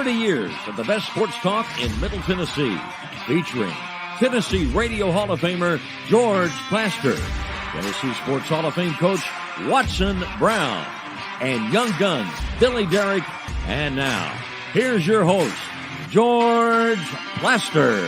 30 years of the best sports talk in Middle Tennessee, featuring Tennessee Radio Hall of Famer George Plaster, Tennessee Sports Hall of Fame coach Watson Brown, and Young Guns Billy Derrick. And now, here's your host, George Plaster.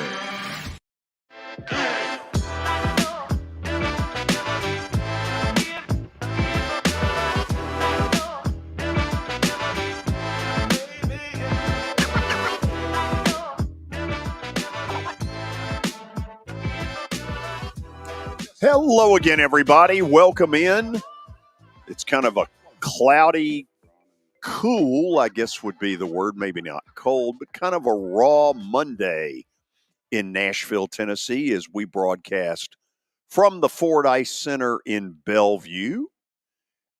Hello again, everybody. Welcome in. It's kind of a cloudy, cool, I guess would be the word. Maybe not cold, but kind of a raw Monday in Nashville, Tennessee, as we broadcast from the Fordyce Center in Bellevue.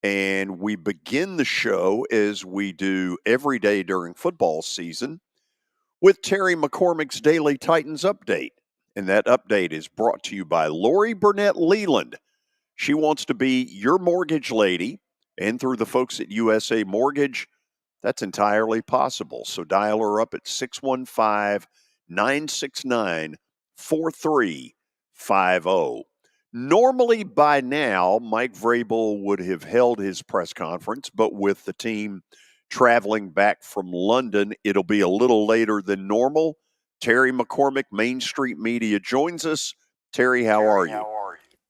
And we begin the show, as we do every day during football season, with Terry McCormick's Daily Titans Update. And that update is brought to you by Lori Burnett Leland. She wants to be your mortgage lady, and through the folks at USA Mortgage, that's entirely possible. So dial her up at 615-969-4350. Normally by now, Mike Vrabel would have held his press conference, but with the team traveling back from London, it'll be a little later than normal. Terry McCormick, Main Street Media, joins us. Terry, how are you?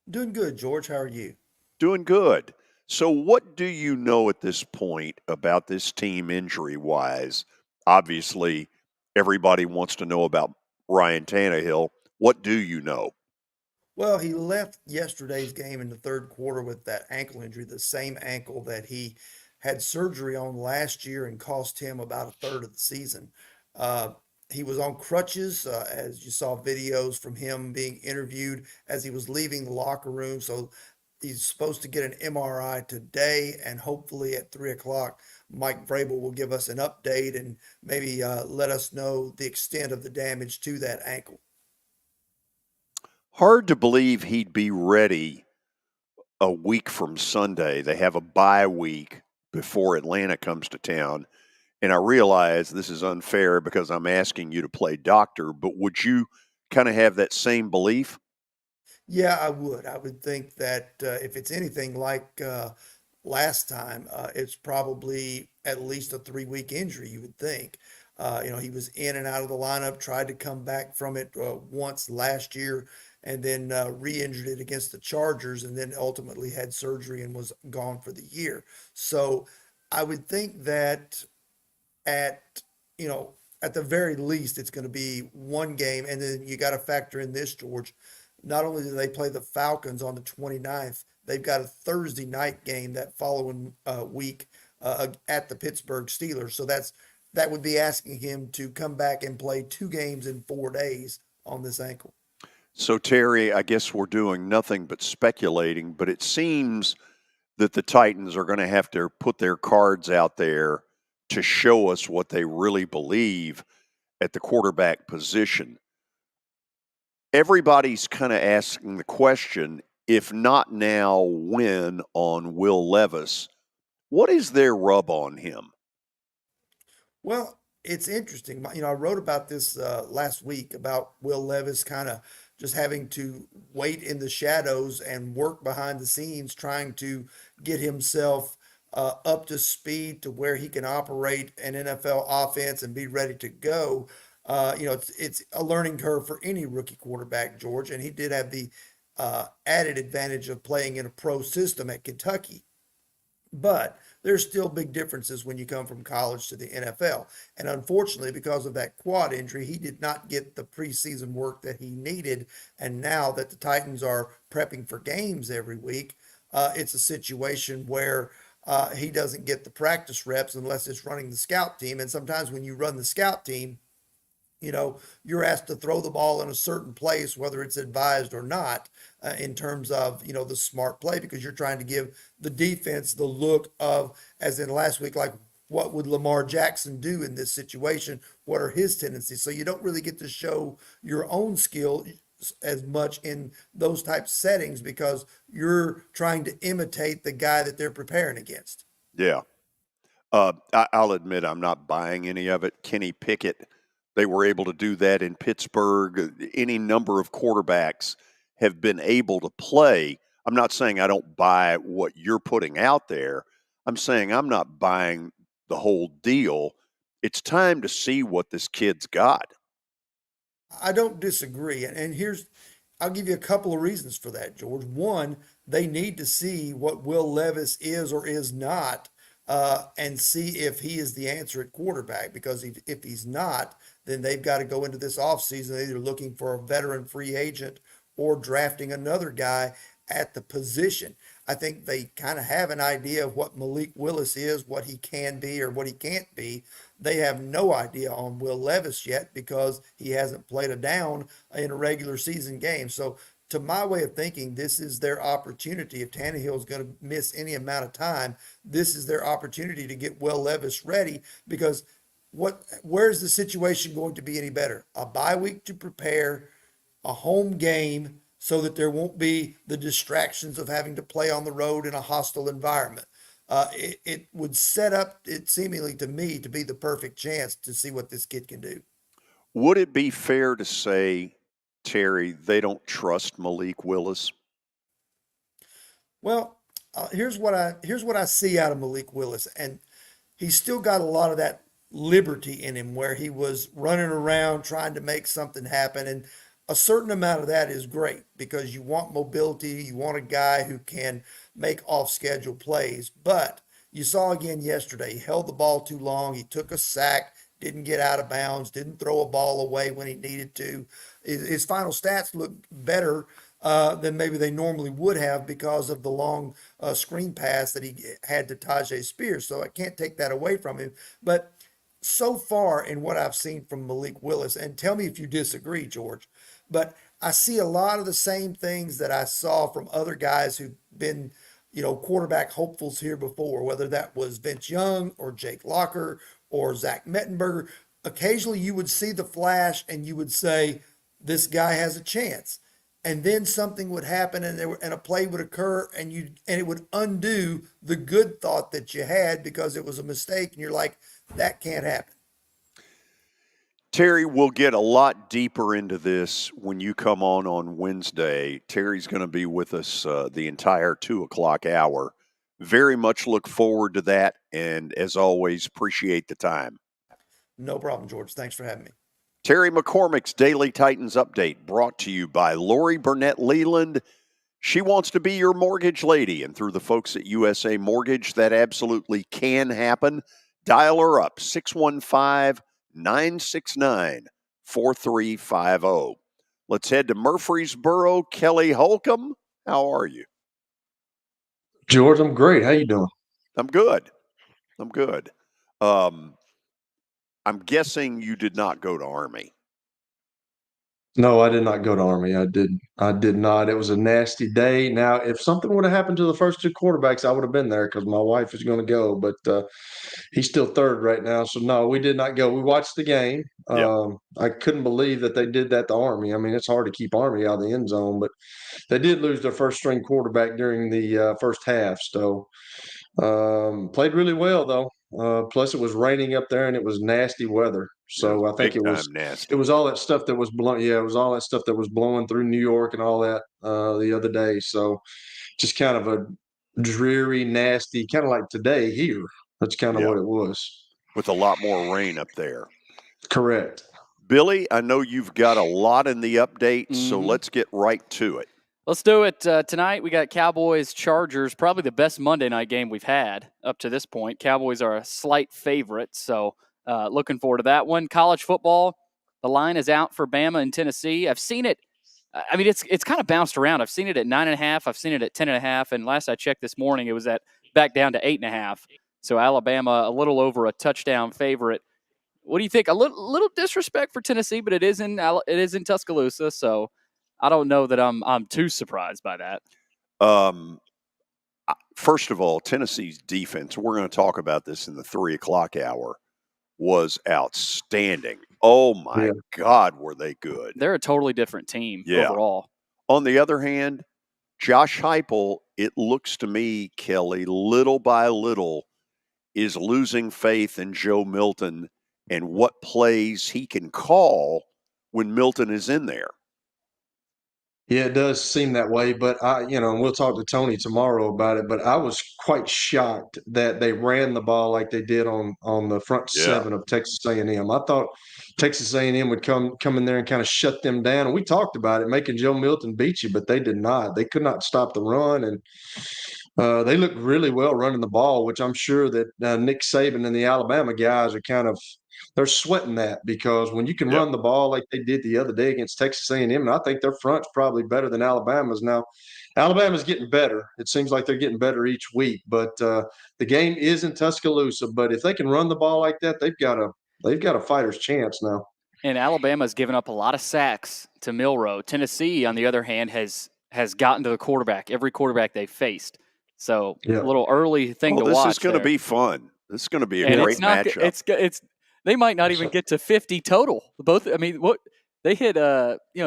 Doing good, George. How are you? Doing good. So what do you know at this point about this team injury-wise? Obviously, everybody wants to know about Ryan Tannehill. What do you know? Well, he left yesterday's game in the third quarter with that ankle injury, the same ankle that he had surgery on last year and cost him about a third of the season. He was on crutches, as you saw videos from him being interviewed as he was leaving the locker room. So he's supposed to get an MRI today, and hopefully at 3 o'clock, Mike Vrabel will give us an update and maybe let us know the extent of the damage to that ankle. Hard to believe he'd be ready a week from Sunday. They have a bye week before Atlanta comes to town. And I realize this is unfair because I'm asking you to play doctor, but would you kind of have that same belief? Yeah, I would. I would think that if it's anything like last time, it's probably at least a 3-week injury, you would think. He was in and out of the lineup, tried to come back from it once last year, and then re-injured it against the Chargers, and then ultimately had surgery and was gone for the year. So I would think that at the very least, it's going to be one game. And then you got to factor in this, George. Not only do they play the Falcons on the 29th, they've got a Thursday night game that following week at the Pittsburgh Steelers. So that would be asking him to come back and play 2 games in 4 days on this ankle. So, Terry, I guess we're doing nothing but speculating, but it seems that the Titans are going to have to put their cards out there to show us what they really believe at the quarterback position. Everybody's kind of asking the question, if not now, when, on Will Levis. What is their rub on him? Well, it's interesting. I wrote about this last week about Will Levis kind of just having to wait in the shadows and work behind the scenes, trying to get himself up to speed to where he can operate an NFL offense and be ready to go. It's a learning curve for any rookie quarterback, George, and he did have the added advantage of playing in a pro system at Kentucky. But there's still big differences when you come from college to the NFL. And unfortunately, because of that quad injury, he did not get the preseason work that he needed. And now that the Titans are prepping for games every week, it's a situation where he doesn't get the practice reps unless it's running the scout team. And sometimes when you run the scout team, you're asked to throw the ball in a certain place, whether it's advised or not, in terms of, the smart play, because you're trying to give the defense the look of, as in last week, like, what would Lamar Jackson do in this situation? What are his tendencies? So you don't really get to show your own skill as much in those type settings because you're trying to imitate the guy that they're preparing against. Yeah. I'll admit I'm not buying any of it. Kenny Pickett, they were able to do that in Pittsburgh. Any number of quarterbacks have been able to play. I'm not saying I don't buy what you're putting out there. I'm saying I'm not buying the whole deal. It's time to see what this kid's got. I don't disagree. And I'll give you a couple of reasons for that, George. One, they need to see what Will Levis is or is not, and see if he is the answer at quarterback. Because if he's not, then they've got to go into this offseason either looking for a veteran free agent or drafting another guy at the position. I think they kind of have an idea of what Malik Willis is, what he can be or what he can't be. They have no idea on Will Levis yet because he hasn't played a down in a regular season game. So, to my way of thinking, this is their opportunity. If Tannehill is going to miss any amount of time, this is their opportunity to get Will Levis ready because where's the situation going to be any better? A bye week to prepare, a home game so that there won't be the distractions of having to play on the road in a hostile environment. It would set up it seemingly to me to be the perfect chance to see what this kid can do. Would it be fair to say, Terry, they don't trust Malik Willis? Well, here's what I see out of Malik Willis, and he's still got a lot of that liberty in him where he was running around trying to make something happen. And a certain amount of that is great because you want mobility, you want a guy who can make off schedule plays. But you saw again yesterday, he held the ball too long, he took a sack, didn't get out of bounds, didn't throw a ball away when he needed to. His final stats look better than maybe they normally would have because of the long screen pass that he had to Tajay Spears. So I can't take that away from him. But so far in what I've seen from Malik Willis, and tell me if you disagree, George, but I see a lot of the same things that I saw from other guys who've been, quarterback hopefuls here before, whether that was Vince Young or Jake Locker or Zach Mettenberger. Occasionally you would see the flash and you would say, this guy has a chance. And then something would happen and a play would occur and it would undo the good thought that you had because it was a mistake and you're like, that can't happen. Terry, we'll get a lot deeper into this when you come on Wednesday. Terry's going to be with us the entire 2 o'clock hour. Very much look forward to that. And as always, appreciate the time. No problem, George. Thanks for having me. Terry McCormick's Daily Titans Update brought to you by Lori Burnett Leland. She wants to be your mortgage lady. And through the folks at USA Mortgage, that absolutely can happen. Dial her up, 615-969-4350. Let's head to Murfreesboro. Kelly Holcomb, how are you? George, I'm great. How you doing? I'm good. I'm guessing you did not go to Army. No, I did not go to Army. I did not. It was a nasty day. Now, if something would have happened to the first two quarterbacks, I would have been there because my wife is going to go, but he's still third right now. So no, we did not go. We watched the game. Yep. I couldn't believe that they did that to Army. I mean, it's hard to keep Army out of the end zone, but they did lose their first string quarterback during the first half. So played really well though. Plus, it was raining up there and it was nasty weather. So I think Big time nasty. it was all that stuff that was blowing. Yeah, it was all that stuff that was blowing through New York and all that the other day. So just kind of a dreary, nasty, kind of like today here. That's kind of Yeah. what it was. With a lot more rain up there. Correct. Billy, I know you've got a lot in the update, so let's get right to it. Let's do it. Tonight we got Cowboys-Chargers, probably the best Monday night game we've had up to this point. Cowboys are a slight favorite, so looking forward to that one. College football, the line is out for Bama and Tennessee. I've seen it. I mean, it's kind of bounced around. I've seen it at 9.5. I've seen it at 10.5. And last I checked this morning, it was back down to 8.5. So Alabama, a little over a touchdown favorite. What do you think? A little disrespect for Tennessee, but it is in Tuscaloosa, so I don't know that I'm too surprised by that. First of all, Tennessee's defense, we're going to talk about this in the 3 o'clock hour, was outstanding. Oh, my God, were they good. They're a totally different team overall. On the other hand, Josh Heupel, it looks to me, Kelly, little by little, is losing faith in Joe Milton and what plays he can call when Milton is in there. Yeah, it does seem that way, but and we'll talk to Tony tomorrow about it. But I was quite shocked that they ran the ball like they did on the front seven of Texas A&M. I thought Texas A&M would come in there and kind of shut them down. And we talked about it, making Joe Milton beat you, but they did not. They could not stop the run, and they looked really well running the ball, which I'm sure that Nick Saban and the Alabama guys are they're sweating that, because when you can run the ball like they did the other day against Texas A&M, and I think their front's probably better than Alabama's now. Alabama's getting better. It seems like they're getting better each week, but the game is in Tuscaloosa. But if they can run the ball like that, they've got a fighter's chance now. And Alabama's given up a lot of sacks to Milroe. Tennessee, on the other hand, has gotten to the quarterback, every quarterback they've faced. So a little early thing to watch. This is going to be fun. This is going to be a great matchup. They might not even get to 50 total. What they hit,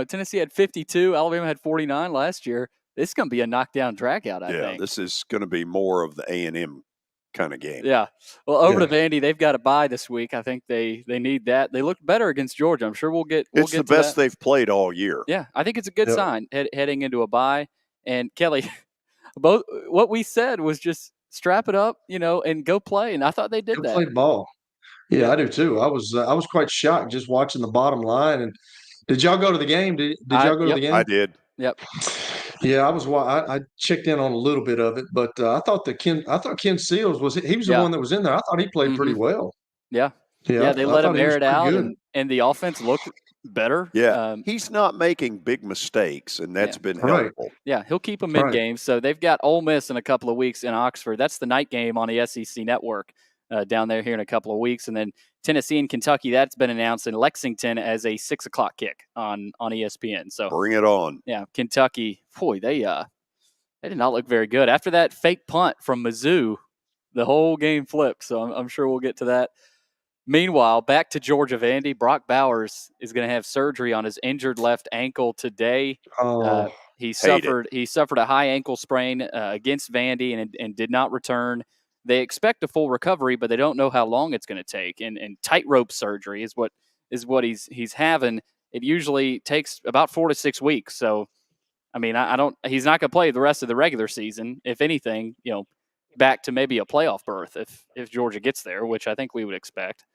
Tennessee had 52, Alabama had 49 last year. This is going to be a knockdown dragout, I think. This is going to be more of the A&M kind of game. Yeah. Well, over to Vandy, they've got a bye this week. I think they need that. They looked better against Georgia. I'm sure we'll get it's the best they've played all year. Yeah, I think it's a good sign heading into a bye. And Kelly, both what we said was just strap it up, and go play. And I thought they did that. Play ball. Yeah, I do too. I was quite shocked just watching the bottom line. And did y'all go to the game? Did y'all go to the game? I did. Yep. Yeah, I checked in on a little bit of it, but I thought Ken Seals was the one that was in there. I thought he played pretty well. Yeah. They let him air it out, and the offense looked better. Yeah, he's not making big mistakes, and that's been helpful. Yeah, he'll keep them mid-game. So they've got Ole Miss in a couple of weeks in Oxford. That's the night game on the SEC Network down there here in a couple of weeks. And then Tennessee and Kentucky, that's been announced in Lexington as a 6 o'clock kick on ESPN. So bring it on. Yeah, Kentucky, boy, they did not look very good. After that fake punt from Mizzou, the whole game flipped. So I'm sure we'll get to that. Meanwhile, back to Georgia, Vandy. Brock Bowers is going to have surgery on his injured left ankle today. He suffered a high ankle sprain against Vandy and did not return. They expect a full recovery, but they don't know how long it's going to take. And tightrope surgery is what he's having. It usually takes about 4 to 6 weeks. So, he's not going to play the rest of the regular season. If anything, back to maybe a playoff berth if Georgia gets there, which I think we would expect.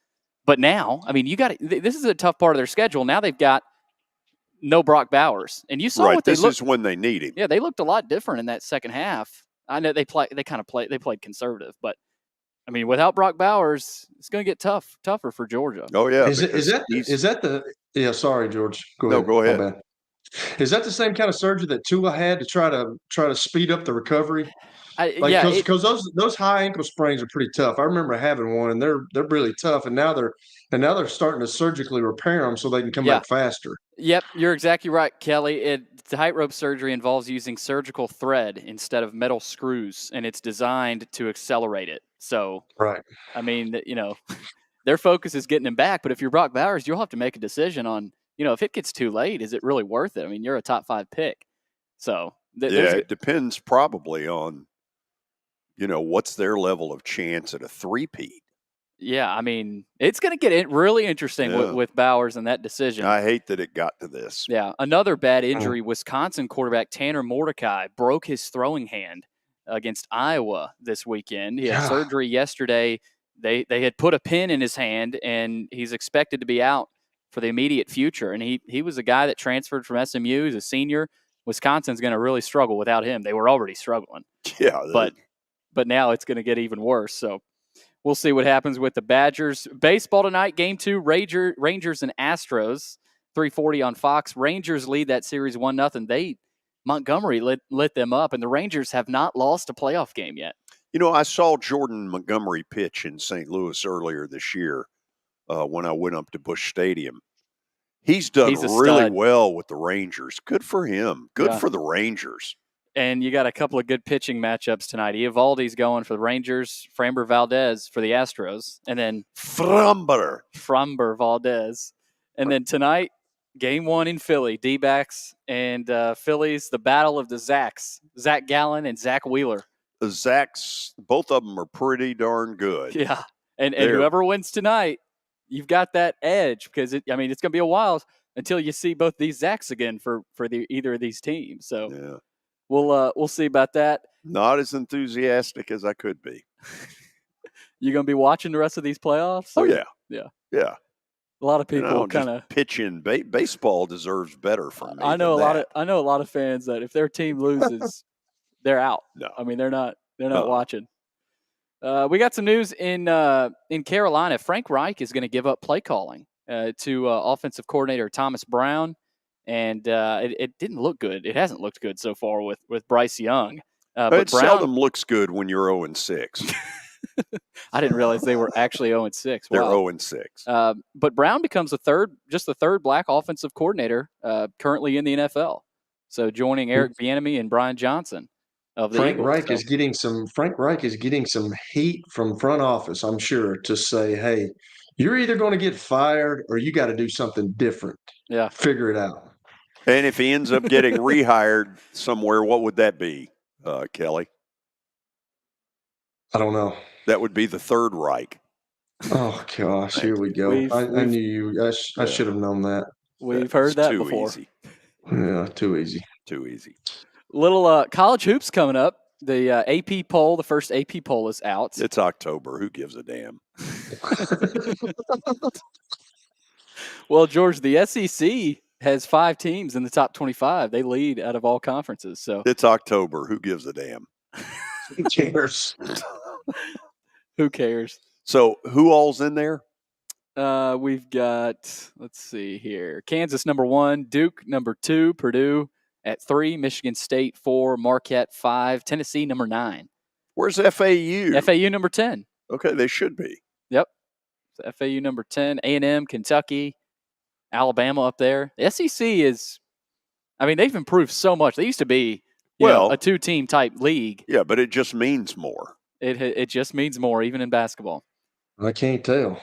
But now, this is a tough part of their schedule. Now they've got no Brock Bowers, and you saw what they looked. This is when they need him. Yeah, they looked a lot different in that second half. I know they played conservative, but without Brock Bowers, it's going to get tougher for Georgia. Oh yeah, sorry, George. Go ahead. No, go ahead. Is that the same kind of surgery that Tua had to try to speed up the recovery? Because those high ankle sprains are pretty tough. I remember having one, and they're really tough. And now they're starting to surgically repair them so they can come back faster. Yep, you're exactly right, Kelly. Tightrope surgery involves using surgical thread instead of metal screws, and it's designed to accelerate it. So, their focus is getting him back. But if you're Brock Bowers, you'll have to make a decision on, if it gets too late, is it really worth it? You're a top 5 pick. So, it depends probably on, what's their level of chance at a three-peat. Yeah, it's going to get really interesting with Bowers and that decision. I hate that it got to this. Yeah, another bad injury, Wisconsin quarterback Tanner Mordecai broke his throwing hand against Iowa this weekend. He had surgery yesterday. They had put a pin in his hand, and he's expected to be out for the immediate future. And he was a guy that transferred from SMU. He's a senior. Wisconsin's going to really struggle without him. They were already struggling. Yeah. But now it's going to get even worse. So we'll see what happens with the Badgers. Baseball tonight, Game 2, Rangers and Astros, 3:40 on Fox. Rangers lead that series 1-0. Montgomery lit them up, and the Rangers have not lost a playoff game yet. I saw Jordan Montgomery pitch in St. Louis earlier this year when I went up to Busch Stadium. He's done really well with the Rangers. Good for him. Good for the Rangers. And you got a couple of good pitching matchups tonight. Eovaldi's going for the Rangers, Framber Valdez for the Astros, and then Framber Valdez. And then tonight, Game 1 in Philly, D-backs and Phillies, the battle of the Zacks, Zach Gallen and Zach Wheeler. Zach's, both of them are pretty darn good. Yeah. And whoever wins tonight, you've got that edge because it's going to be a while until you see both these Zachs again for either of these teams. So yeah. we'll see about that. Not as enthusiastic as I could be. You going to be watching the rest of these playoffs? Oh yeah. A lot of people kind of pitch in. Baseball deserves better from me. I know a lot of fans that if their team loses, they're out. No. I mean, they're not watching. We got some news in Carolina. Frank Reich is going to give up play calling to offensive coordinator Thomas Brown, and it didn't look good. It hasn't looked good so far with Bryce Young. But it Brown, seldom looks good when you're 0-6. I didn't realize they were actually 0-6. They're wow. 0-6. But Brown becomes the third black offensive coordinator currently in the NFL. So joining Eric Bieniemy and Brian Johnson of the Frank Eagles. Reich is getting some heat from front office, I'm sure, to say, hey, you're either going to get fired or you got to do something different. Yeah. Figure it out. And if he ends up getting rehired somewhere, what would that be, Kelly? I don't know. That would be the third Reich. Oh, gosh, here we go. I knew you. I should have known that. We've heard that too before. Easy. Yeah, too easy. Too easy. Little college hoops coming up. The AP poll, the first AP poll is out. It's October. Who gives a damn? Well, George, the SEC has 5 teams in the top 25. They lead out of all conferences. So it's October. Who gives a damn? Who cares? Who cares? So who all's in there? We've got, let's see here, Kansas number 1, Duke number 2, Purdue at 3, Michigan State 4, Marquette 5, Tennessee number 9. Where's FAU? FAU number 10. Okay, they should be. Yep. So FAU number 10, A&M, Kentucky, Alabama up there. The SEC is, they've improved so much. They used to be a 2-team type league. Yeah, but it just means more. It just means more, even in basketball. I can't tell.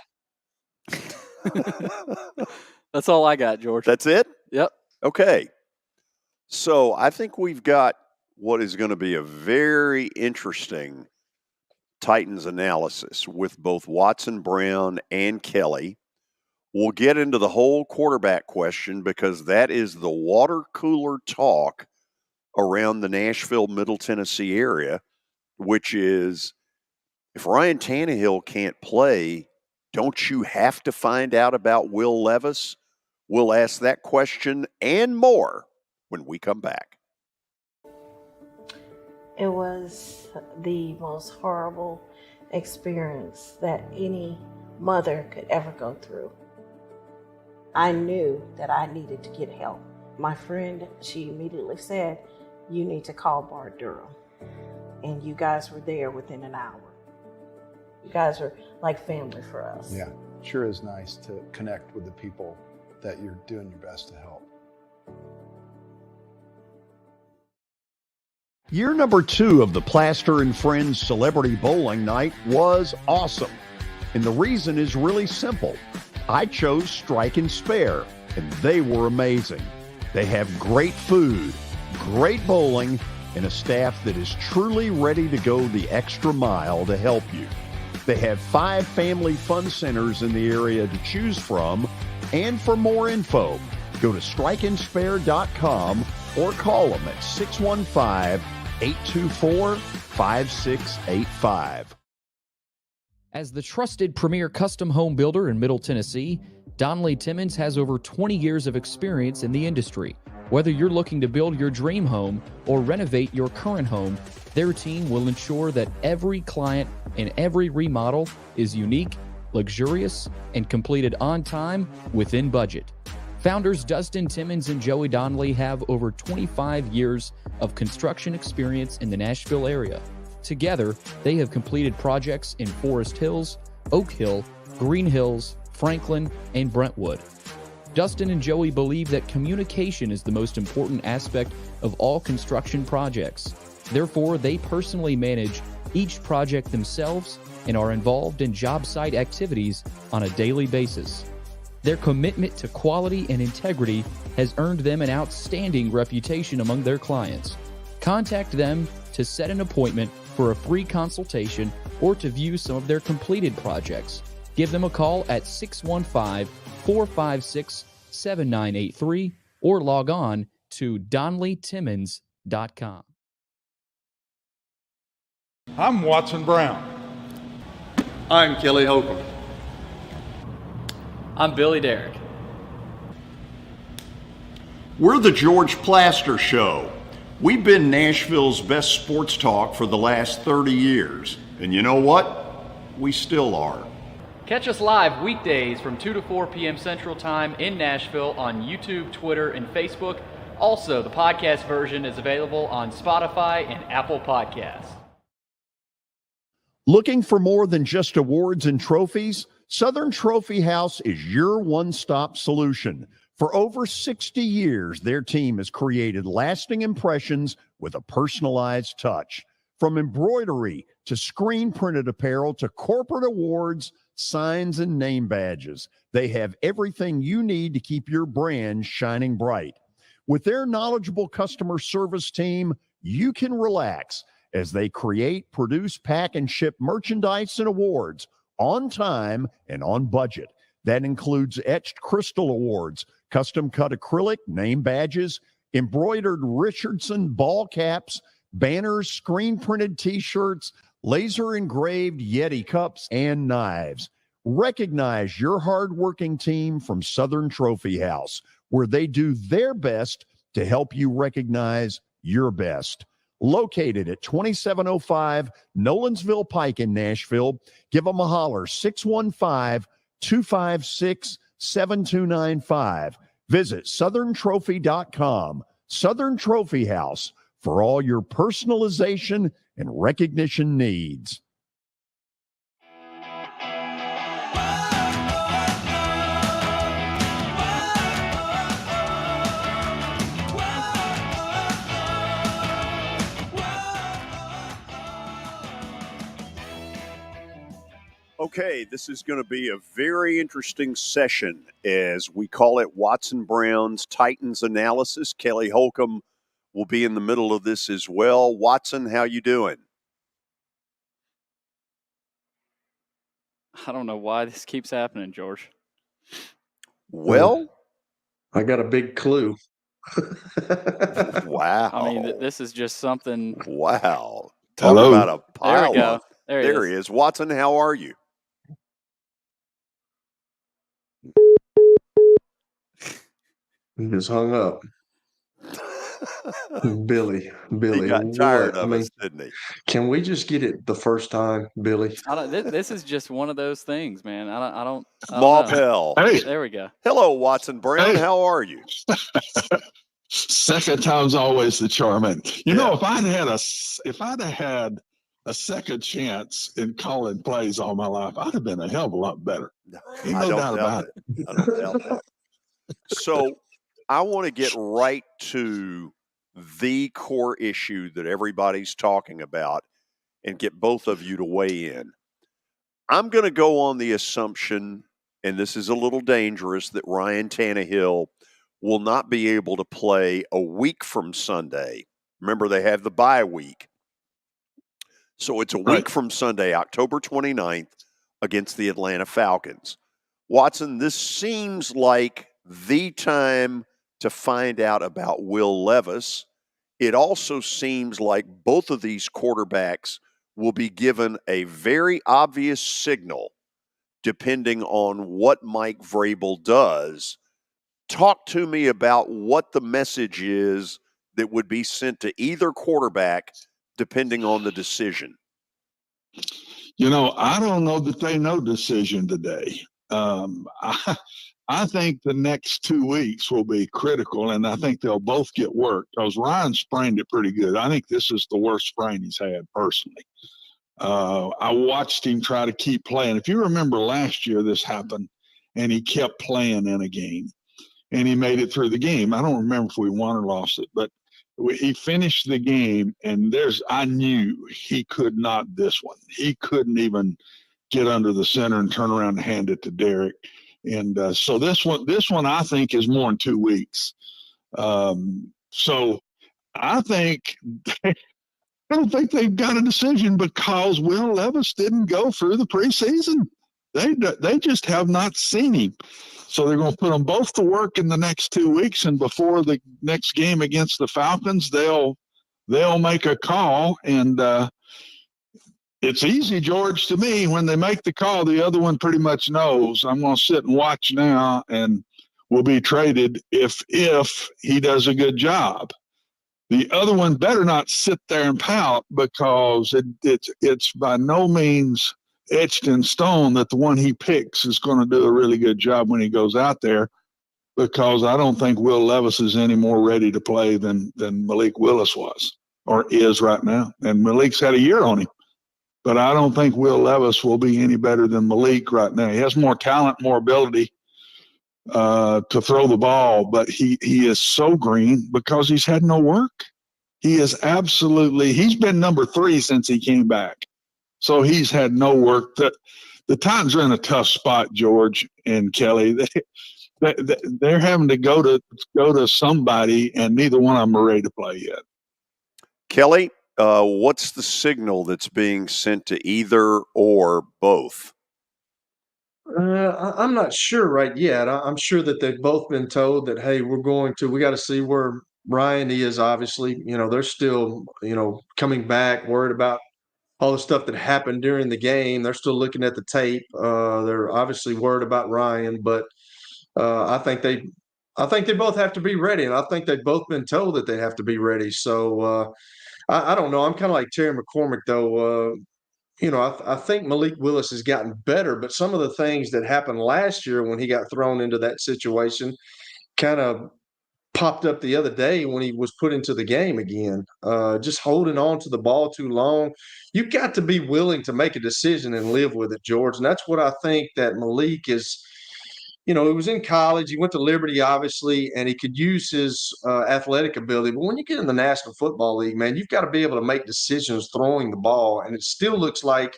That's all I got, George. That's it? Yep. Okay. So I think we've got what is going to be a very interesting Titans analysis with both Watson, Brown, and Kelly. We'll get into the whole quarterback question because that is the water cooler talk around the Nashville, Middle Tennessee area, which is if Ryan Tannehill can't play, don't you have to find out about Will Levis? We'll ask that question and more when we come back. It was the most horrible experience that any mother could ever go through. I knew that I needed to get help. My friend, she immediately said, you need to call Bart Durham. And you guys were there within an hour. You guys are like family for us. Yeah, sure is nice to connect with the people that you're doing your best to help. Year number 2 of the Plaster and Friends Celebrity Bowling Night was awesome. And the reason is really simple. I chose Strike and Spare, and they were amazing. They have great food, great bowling, and a staff that is truly ready to go the extra mile to help you. They have 5 family fun centers in the area to choose from, and for more info, go to strikeandspare.com or call them at 615-824-5685. As the trusted premier custom home builder in Middle Tennessee, Donnelly Timmons has over 20 years of experience in the industry. Whether you're looking to build your dream home or renovate your current home, their team will ensure that every client and every remodel is unique, luxurious, and completed on time within budget. Founders Dustin Timmons and Joey Donnelly have over 25 years of construction experience in the Nashville area. Together, they have completed projects in Forest Hills, Oak Hill, Green Hills, Franklin, and Brentwood. Dustin and Joey believe that communication is the most important aspect of all construction projects. Therefore, they personally manage each project themselves and are involved in job site activities on a daily basis. Their commitment to quality and integrity has earned them an outstanding reputation among their clients. Contact them to set an appointment for a free consultation or to view some of their completed projects. Give them a call at 615-456-7983 or log on to DonleyTimmons.com. I'm Watson Brown. I'm Kelly Holcomb. I'm Billy Derrick. We're the George Plaster Show. We've been Nashville's best sports talk for the last 30 years. And you know what? We still are. Catch us live weekdays from 2 to 4 p.m. Central Time in Nashville on YouTube, Twitter, and Facebook. Also, the podcast version is available on Spotify and Apple Podcasts. Looking for more than just awards and trophies? Southern Trophy House is your one-stop solution. For over 60 years, their team has created lasting impressions with a personalized touch. From embroidery to screen-printed apparel to corporate awards, signs, and name badges, they have everything you need to keep your brand shining bright. With their knowledgeable customer service team, you can relax as they create, produce, pack, and ship merchandise and awards on time and on budget. That includes etched crystal awards, custom-cut acrylic name badges, embroidered Richardson ball caps, banners, screen-printed T-shirts, laser-engraved Yeti cups, and knives. Recognize your hard-working team from Southern Trophy House, where they do their best to help you recognize your best. Located at 2705 Nolensville Pike in Nashville, give them a holler, 615-256-7295. Visit southerntrophy.com. Southern Trophy House, for all your personalization and recognition needs. Okay, this is going to be a very interesting session as we call it Watson Brown's Titans Analysis. Kelly Holcomb will be in the middle of this as well. Watson, how you doing? I don't know why this keeps happening, George. Well, I got a big clue. Wow. I mean, this is just something. Wow. Talk Hello. about a pile. There we go. There he is. Watson, how are you? He just hung up. Billy. He got tired what? of us, didn't he? Can we just get it the first time, Billy? This is just one of those things, man. I don't Ma know. Bell. Hey, There we go. Hello, Watson Brown. Hey. How are you? second time's always the charm. And you know, Yeah. if I'd have had a second chance in calling plays all my life, I'd have been a hell of a lot better. Ain't no doubt about it. I don't doubt that. So I want to get right to the core issue that everybody's talking about and get both of you to weigh in. I'm going to go on the assumption, and this is a little dangerous, that Ryan Tannehill will not be able to play a week from Sunday. Remember, they have the bye week. So it's a week Right. from Sunday, October 29th, against the Atlanta Falcons. Watson, this seems like the time to find out about Will Levis. It also seems like both of these quarterbacks will be given a very obvious signal depending on what Mike Vrabel does. Talk to me about what the message is that would be sent to either quarterback depending on the decision. You know, I don't know that they know decision today. I think the next 2 weeks will be critical, and I think they'll both get worked because Ryan sprained it pretty good. I think this is the worst sprain he's had personally. I watched him try to keep playing. If you remember last year, this happened, and he kept playing in a game, and he made it through the game. I don't remember if we won or lost it, but he finished the game, and I knew he could not this one. He couldn't even get under the center and turn around and hand it to Derek. And so this one I think is more than 2 weeks. So I think don't think they've got a decision because Will Levis didn't go through the preseason. They just have not seen him. So they're going to put them both to work in the next 2 weeks, and before the next game against the Falcons, they'll make a call. And it's easy, George, to me. When they make the call, the other one pretty much knows. I'm going to sit and watch now, and will be traded if he does a good job. The other one better not sit there and pout, because it's by no means etched in stone that the one he picks is going to do a really good job when he goes out there, because I don't think Will Levis is any more ready to play than Malik Willis was or is right now. And Malik's had a year on him, but I don't think Will Levis will be any better than Malik right now. He has more talent, more ability to throw the ball, but he is so green because he's had no work. He's been number 3 since he came back. So he's had no work. The Titans are in a tough spot, George and Kelly. They're having to go to somebody, and neither one of them are ready to play yet. Kelly, what's the signal that's being sent to either or both? I'm not sure right yet. I'm sure that they've both been told that, hey, we got to see where Ryan is. Obviously, they're still, coming back, worried about all the stuff that happened during the game. They're still looking at the tape. They're obviously worried about Ryan, but I think they both have to be ready, and I think they've both been told that they have to be ready. So I don't know. I'm kind of like Terry McCormick, though. I think Malik Willis has gotten better, but some of the things that happened last year when he got thrown into that situation kind of popped up the other day when he was put into the game again. Just holding on to the ball too long. You've got to be willing to make a decision and live with it, George. And that's what I think that Malik is. He was in college. He went to Liberty, obviously, and he could use his athletic ability. But when you get in the National Football League, man, you've got to be able to make decisions throwing the ball. And it still looks like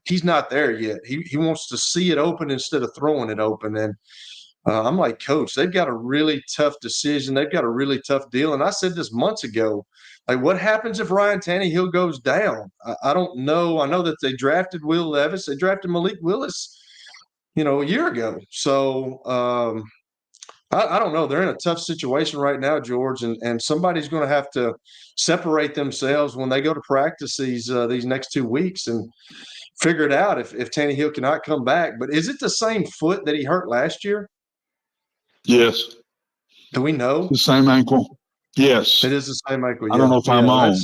he's not there yet. He wants to see it open instead of throwing it open. And I'm like, Coach, they've got a really tough decision. They've got a really tough deal. And I said this months ago, like, what happens if Ryan Tannehill goes down? I don't know. I know that they drafted Will Levis. They drafted Malik Willis, a year ago. So I don't know. They're in a tough situation right now, George, and somebody's going to have to separate themselves when they go to practice these next 2 weeks and figure it out if Tannehill cannot come back. But is it the same foot that he hurt last year? Yes. Do we know? The same ankle. Yes. It is the same ankle. I don't know if I'm on.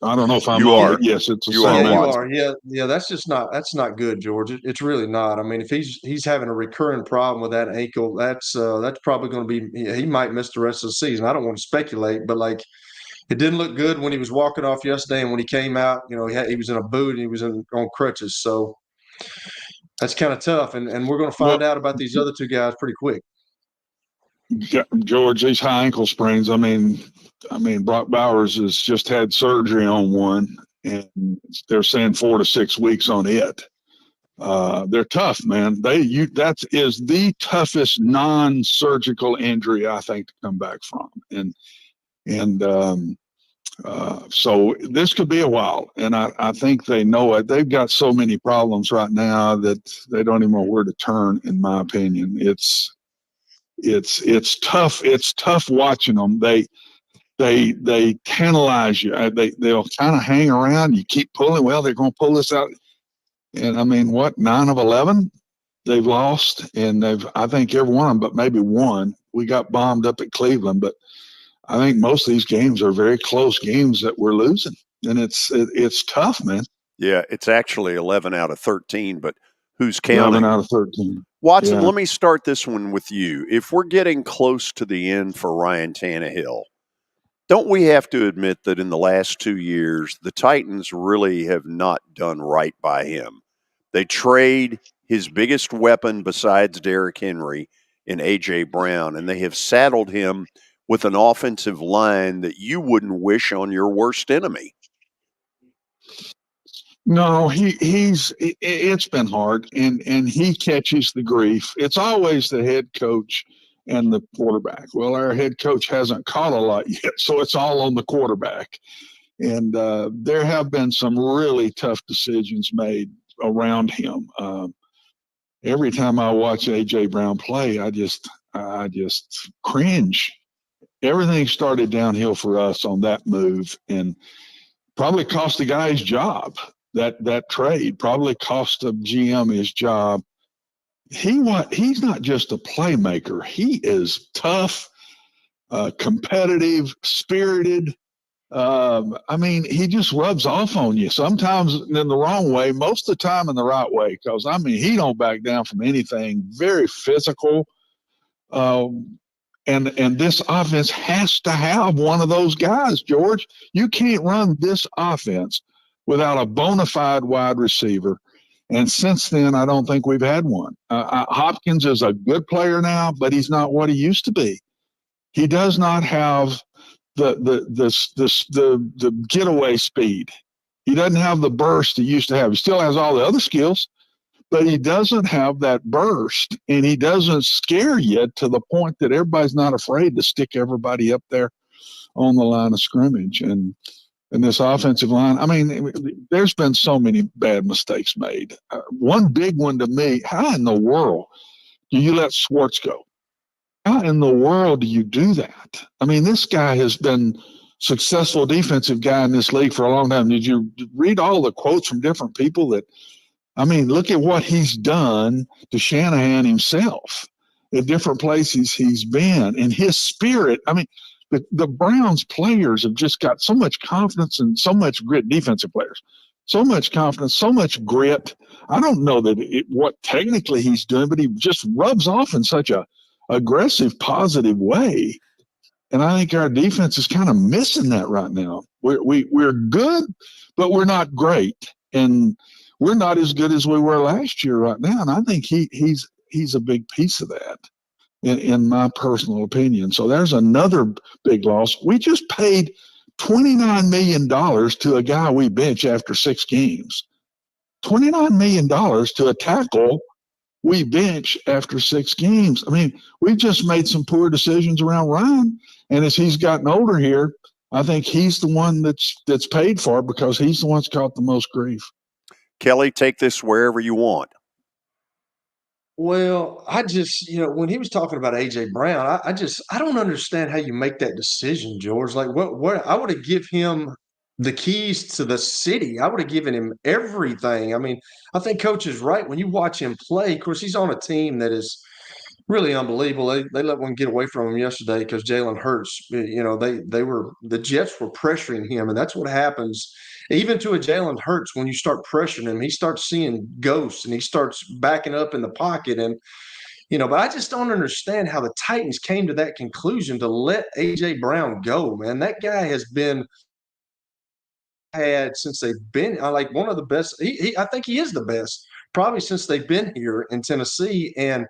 I don't know if I'm on, but yes, it's the same ankle. You are. Yeah. That's not good, George. It's really not. I mean, if he's having a recurring problem with that ankle, that's probably going to be. He might miss the rest of the season. I don't want to speculate, but like, it didn't look good when he was walking off yesterday, and when he came out, he was in a boot and he was on crutches. So that's kind of tough, and we're going to find out about these other two guys pretty quick. George, these high ankle sprains. I mean, Brock Bowers has just had surgery on one, and they're saying 4 to 6 weeks on it. They're tough, man. That is the toughest non-surgical injury I think to come back from, so this could be a while, and I think they know it. They've got so many problems right now that they don't even know where to turn. In my opinion, it's tough. It's tough watching them. They tantalize you. They'll kind of hang around. You keep pulling. Well, they're going to pull this out. And 9 of 11 they've lost, and I think every one of them, but maybe one. We got bombed up at Cleveland, but I think most of these games are very close games that we're losing, and it's tough, man. Yeah, it's actually 11 out of 13, but who's counting? 11 out of 13. Watson, Let me start this one with you. If we're getting close to the end for Ryan Tannehill, don't we have to admit that in the last 2 years, the Titans really have not done right by him? They trade his biggest weapon besides Derrick Henry in A.J. Brown, and they have saddled him with an offensive line that you wouldn't wish on your worst enemy. No, it's been hard, and he catches the grief. It's always the head coach and the quarterback. Well, our head coach hasn't caught a lot yet, so it's all on the quarterback. And there have been some really tough decisions made around him. Every time I watch A.J. Brown play, I just cringe. Everything started downhill for us on that move, and probably cost the guy his job. That trade probably cost the GM his job. He's not just a playmaker. He is tough, competitive, spirited. I mean, he just rubs off on you. Sometimes in the wrong way, most of the time in the right way. Because I mean, he don't back down from anything. Very physical. And this offense has to have one of those guys, George. You can't run this offense without a bona fide wide receiver. And since then, I don't think we've had one. Hopkins is a good player now, but he's not what he used to be. He does not have the getaway speed. He doesn't have the burst he used to have. He still has all the other skills, but he doesn't have that burst, and he doesn't scare you to the point that everybody's not afraid to stick everybody up there on the line of scrimmage. And this offensive line, I mean, there's been so many bad mistakes made. One big one to me, how in the world do you let Schwartz go? How in the world do you do that? I mean, this guy has been successful defensive guy in this league for a long time. Did you read all the quotes from different people that, I mean, look at what he's done to Shanahan himself at different places he's been, and his spirit. I mean, the Browns players have just got so much confidence and so much grit, defensive players, so much confidence, so much grit. I don't know what technically he's doing, but he just rubs off in such a aggressive, positive way. And I think our defense is kind of missing that right now. We're good, but we're not great. And we're not as good as we were last year right now. And I think he's a big piece of that, in my personal opinion. So there's another big loss. We just paid $29 million to a guy we bench after 6 games. $29 million to a tackle we bench after 6 games. I mean, we've just made some poor decisions around Ryan. And as he's gotten older here, I think he's the one that's paid for it, because he's the one that's caught the most grief. Kelly, take this wherever you want. Well, I just, when he was talking about A.J. Brown, I don't understand how you make that decision, George. Like, what I would have give him the keys to the city. I would have given him everything. I mean, I think Coach is right. When you watch him play, of course, he's on a team that is really unbelievable. They let one get away from him yesterday because Jalen Hurts, the Jets were pressuring him, and that's what happens. Even to a Jalen Hurts, when you start pressuring him, he starts seeing ghosts and he starts backing up in the pocket. And, but I just don't understand how the Titans came to that conclusion to let A.J. Brown go, man. That guy has been since they've been like one of the best. I think he is the best, probably since they've been here in Tennessee. And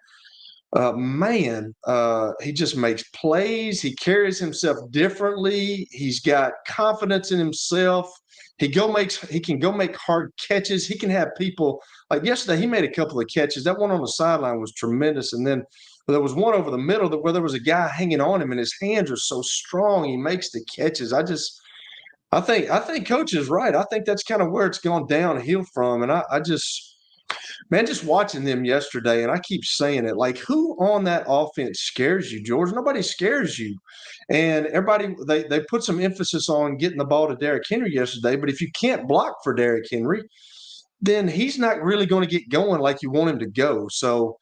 he just makes plays. He carries himself differently. He's got confidence in himself. He can go make hard catches. He can have people like yesterday. He made a couple of catches. That one on the sideline was tremendous. And then there was one over the middle where there was a guy hanging on him, and his hands are so strong. He makes the catches. I think Coach is right. I think that's kind of where it's gone downhill from. And just watching them yesterday, and I keep saying it, like, who on that offense scares you, George? Nobody scares you. And everybody, they put some emphasis on getting the ball to Derrick Henry yesterday, but if you can't block for Derrick Henry, then he's not really going to get going like you want him to go. So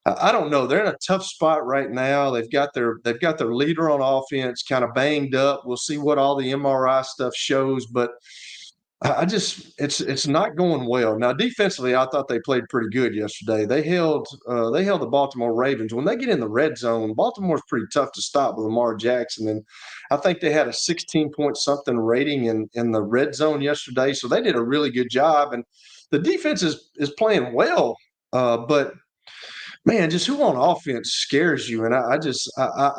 I don't know. They're in a tough spot right now. They've got their leader on offense kind of banged up. We'll see what all the MRI stuff shows, but it's not going well. Now defensively, I thought they played pretty good yesterday. They held the Baltimore Ravens. When they get in the red zone, Baltimore's pretty tough to stop with Lamar Jackson. And I think they had a 16-point-something rating in the red zone yesterday. So they did a really good job. And the defense is playing well, but man, just who on offense scares you? And I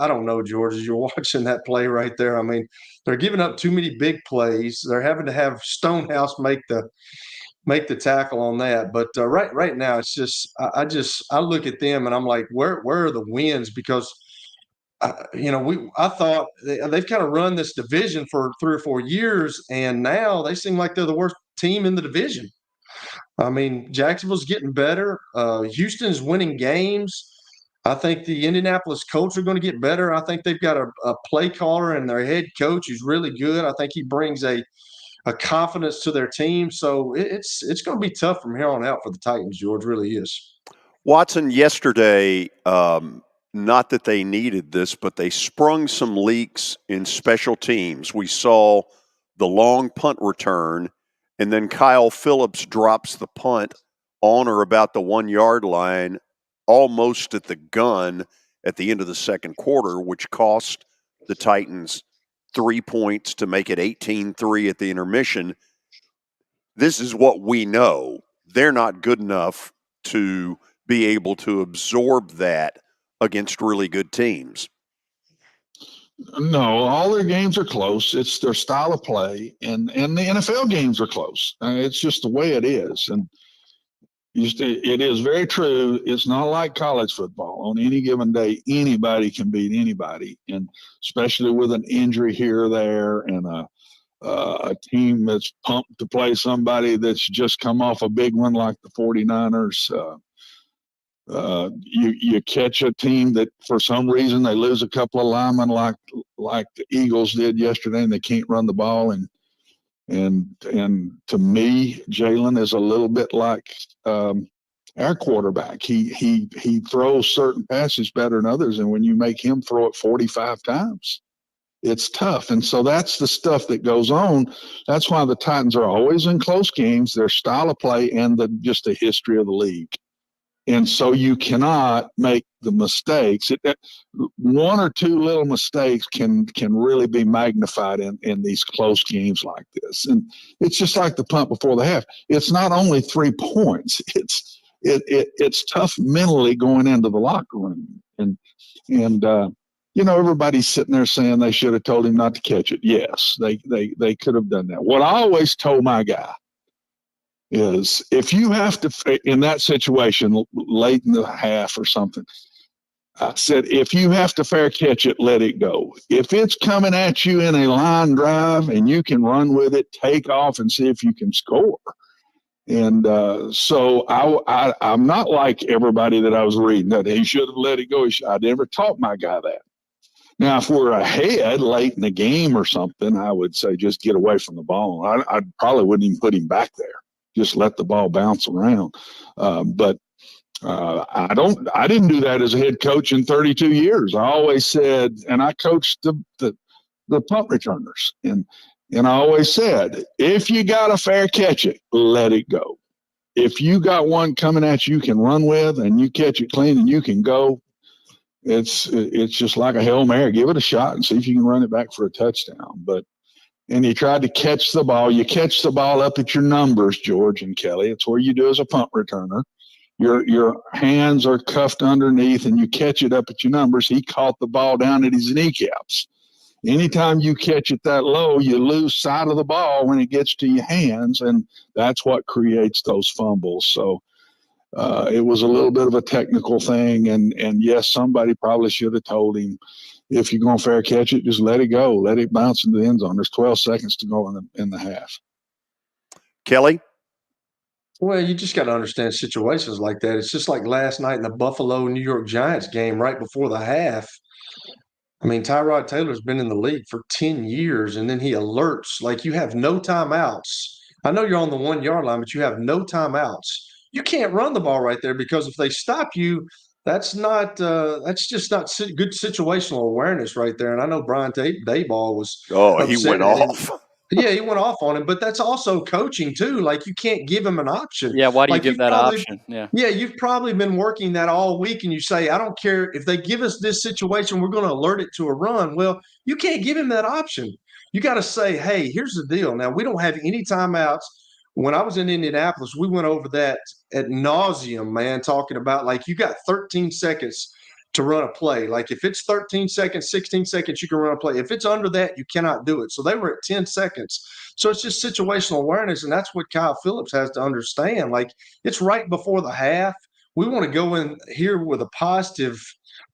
don't know, George, as you're watching that play right there. I mean, they're giving up too many big plays. They're having to have Stonehouse make the tackle on that. But right now, it's just I look at them and I'm like, where are the wins? Because I thought they've kind of run this division for 3 or 4 years, and now they seem like they're the worst team in the division. I mean, Jacksonville's getting better. Houston's winning games. I think the Indianapolis Colts are going to get better. I think they've got a play caller and their head coach who's really good. I think he brings a confidence to their team. So it's going to be tough from here on out for the Titans, George. Really is. Watson, yesterday, not that they needed this, but they sprung some leaks in special teams. We saw the long punt return, and then Kyle Phillips drops the punt on or about the 1 yard line, almost at the gun at the end of the second quarter, which cost the Titans 3 points to make it 18-3 at the intermission. This is what we know. They're not good enough to be able to absorb that against really good teams. No, all their games are close. It's their style of play, and the NFL games are close. It's just the way it is, and it is very true. It's not like college football. On any given day, anybody can beat anybody, and especially with an injury here or there, and a team that's pumped to play somebody that's just come off a big one like the 49ers. You catch a team that for some reason they lose a couple of linemen like the Eagles did yesterday, and they can't run the ball. And to me, Jalen is a little bit like our quarterback. He throws certain passes better than others, and when you make him throw it 45 times, it's tough. And so that's the stuff that goes on. That's why the Titans are always in close games. Their style of play and just the history of the league. And so you cannot make the mistakes. One or two little mistakes can really be magnified in these close games like this. And it's just like the punt before the half. It's not only 3 points. It's tough mentally going into the locker room. And everybody's sitting there saying they should have told him not to catch it. Yes, they could have done that. What I always told my guy is if you have to, in that situation, late in the half or something, I said, if you have to fair catch it, let it go. If it's coming at you in a line drive and you can run with it, take off and see if you can score. And so I'm not like everybody that I was reading that he should have let it go. I never taught my guy that. Now, if we're ahead late in the game or something, I would say just get away from the ball. I probably wouldn't even put him back there. Just let the ball bounce around. But I didn't do that as a head coach in 32 years. I always said, and I coached the punt returners, and I always said, if you got a fair catch it, let it go. If you got one coming at you can run with, and you catch it clean and you can go, it's just like a Hail Mary. Give it a shot and see if you can run it back for a touchdown. And you tried to catch the ball. You catch the ball up at your numbers, George and Kelly. It's where you do as a punt returner. Your hands are cuffed underneath, and you catch it up at your numbers. He caught the ball down at his kneecaps. Anytime you catch it that low, you lose sight of the ball when it gets to your hands, and that's what creates those fumbles. So it was a little bit of a technical thing, and yes, somebody probably should have told him, if you're going to fair catch it, just let it go. Let it bounce into the end zone. There's 12 seconds to go in the half. Kelly? Well, you just got to understand situations like that. It's just like last night in the Buffalo-New York Giants game right before the half. I mean, Tyrod Taylor's been in the league for 10 years, and then he alerts, like, you have no timeouts. I know you're on the 1 yard line, but you have no timeouts. You can't run the ball right there because if they stop you, that's just not good situational awareness right there. And I know Brian Daboll was he went off. Yeah, he went off on him, but that's also coaching too. Like, you can't give him an option. Yeah, why do you Like, give that option? Yeah, you've probably been working that all week, and you say, I don't care if they give us this situation, we're going to alert it to a run. Well, you can't give him that option. You got to say, hey, here's the deal. Now, we don't have any timeouts. When I was in Indianapolis, we went over that ad nauseum, man, talking about, like, you got 13 seconds to run a play. Like, if it's 13 seconds, 16 seconds, you can run a play. If it's under that, you cannot do it. So they were at 10 seconds. So it's just situational awareness, and that's what Kyle Phillips has to understand. Like, it's right before the half. we want to go in here with a positive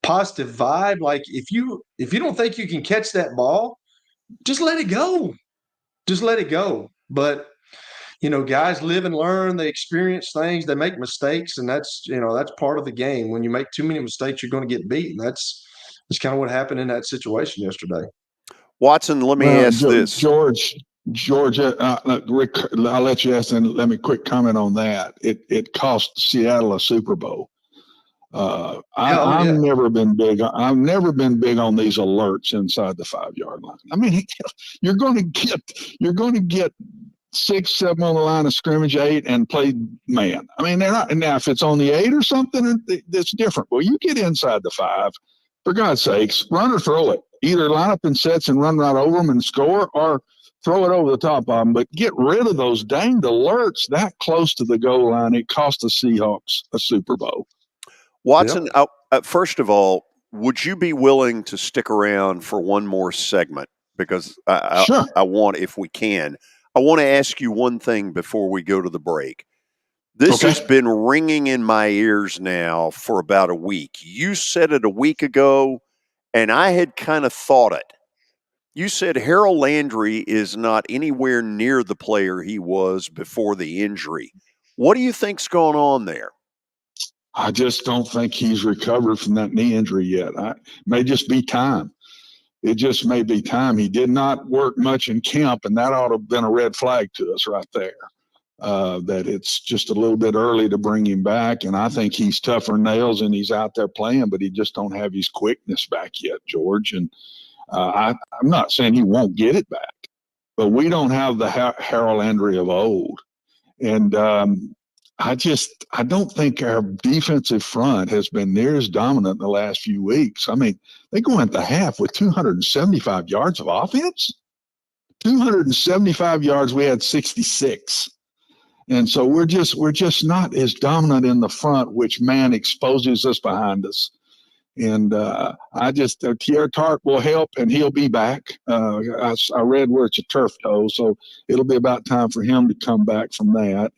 vibe. Like if you don't think you can catch that ball, just let it go. Just let it go. But guys live and learn. They experience things. They make mistakes, and that's part of the game. When you make too many mistakes, you're going to get beat. And that's kind of what happened in that situation yesterday. Watson, let me ask this. George, Rick, I'll let you ask, and let me quick comment on that. It cost Seattle a Super Bowl. I've never been big on these alerts inside the 5-yard line. I mean, you're going to get 6, 7 on the line of scrimmage, 8, and play man. I mean, they're not. Now, if it's on the 8 or something, that's different. Well, you get inside the 5, for God's sakes, run or throw it. Either line up in sets and run right over them and score, or throw it over the top of them. But get rid of those danged alerts that close to the goal line. It cost the Seahawks a Super Bowl. Watson, first of all, would you be willing to stick around for one more segment? Because Sure. I want, if we can, I want to ask you one thing before we go to the break. This has been ringing in my ears now for about a week. You said it a week ago, and I had kind of thought it. You said Harold Landry is not anywhere near the player he was before the injury. What do you think's going on there? I just don't think he's recovered from that knee injury yet. It may just be time. It just may be time. He did not work much in camp, and that ought to have been a red flag to us right there, that it's just a little bit early to bring him back. And I think he's tougher than nails, and he's out there playing, but he just don't have his quickness back yet, George. And I'm not saying he won't get it back, but we don't have the Harold Landry of old. And I don't think our defensive front has been near as dominant in the last few weeks. I mean, they go into half with 275 yards of offense. 275 yards, we had 66. And so we're just not as dominant in the front, which exposes us behind us. And Tierra Tart will help, and he'll be back. I read where it's a turf toe, so it'll be about time for him to come back from that.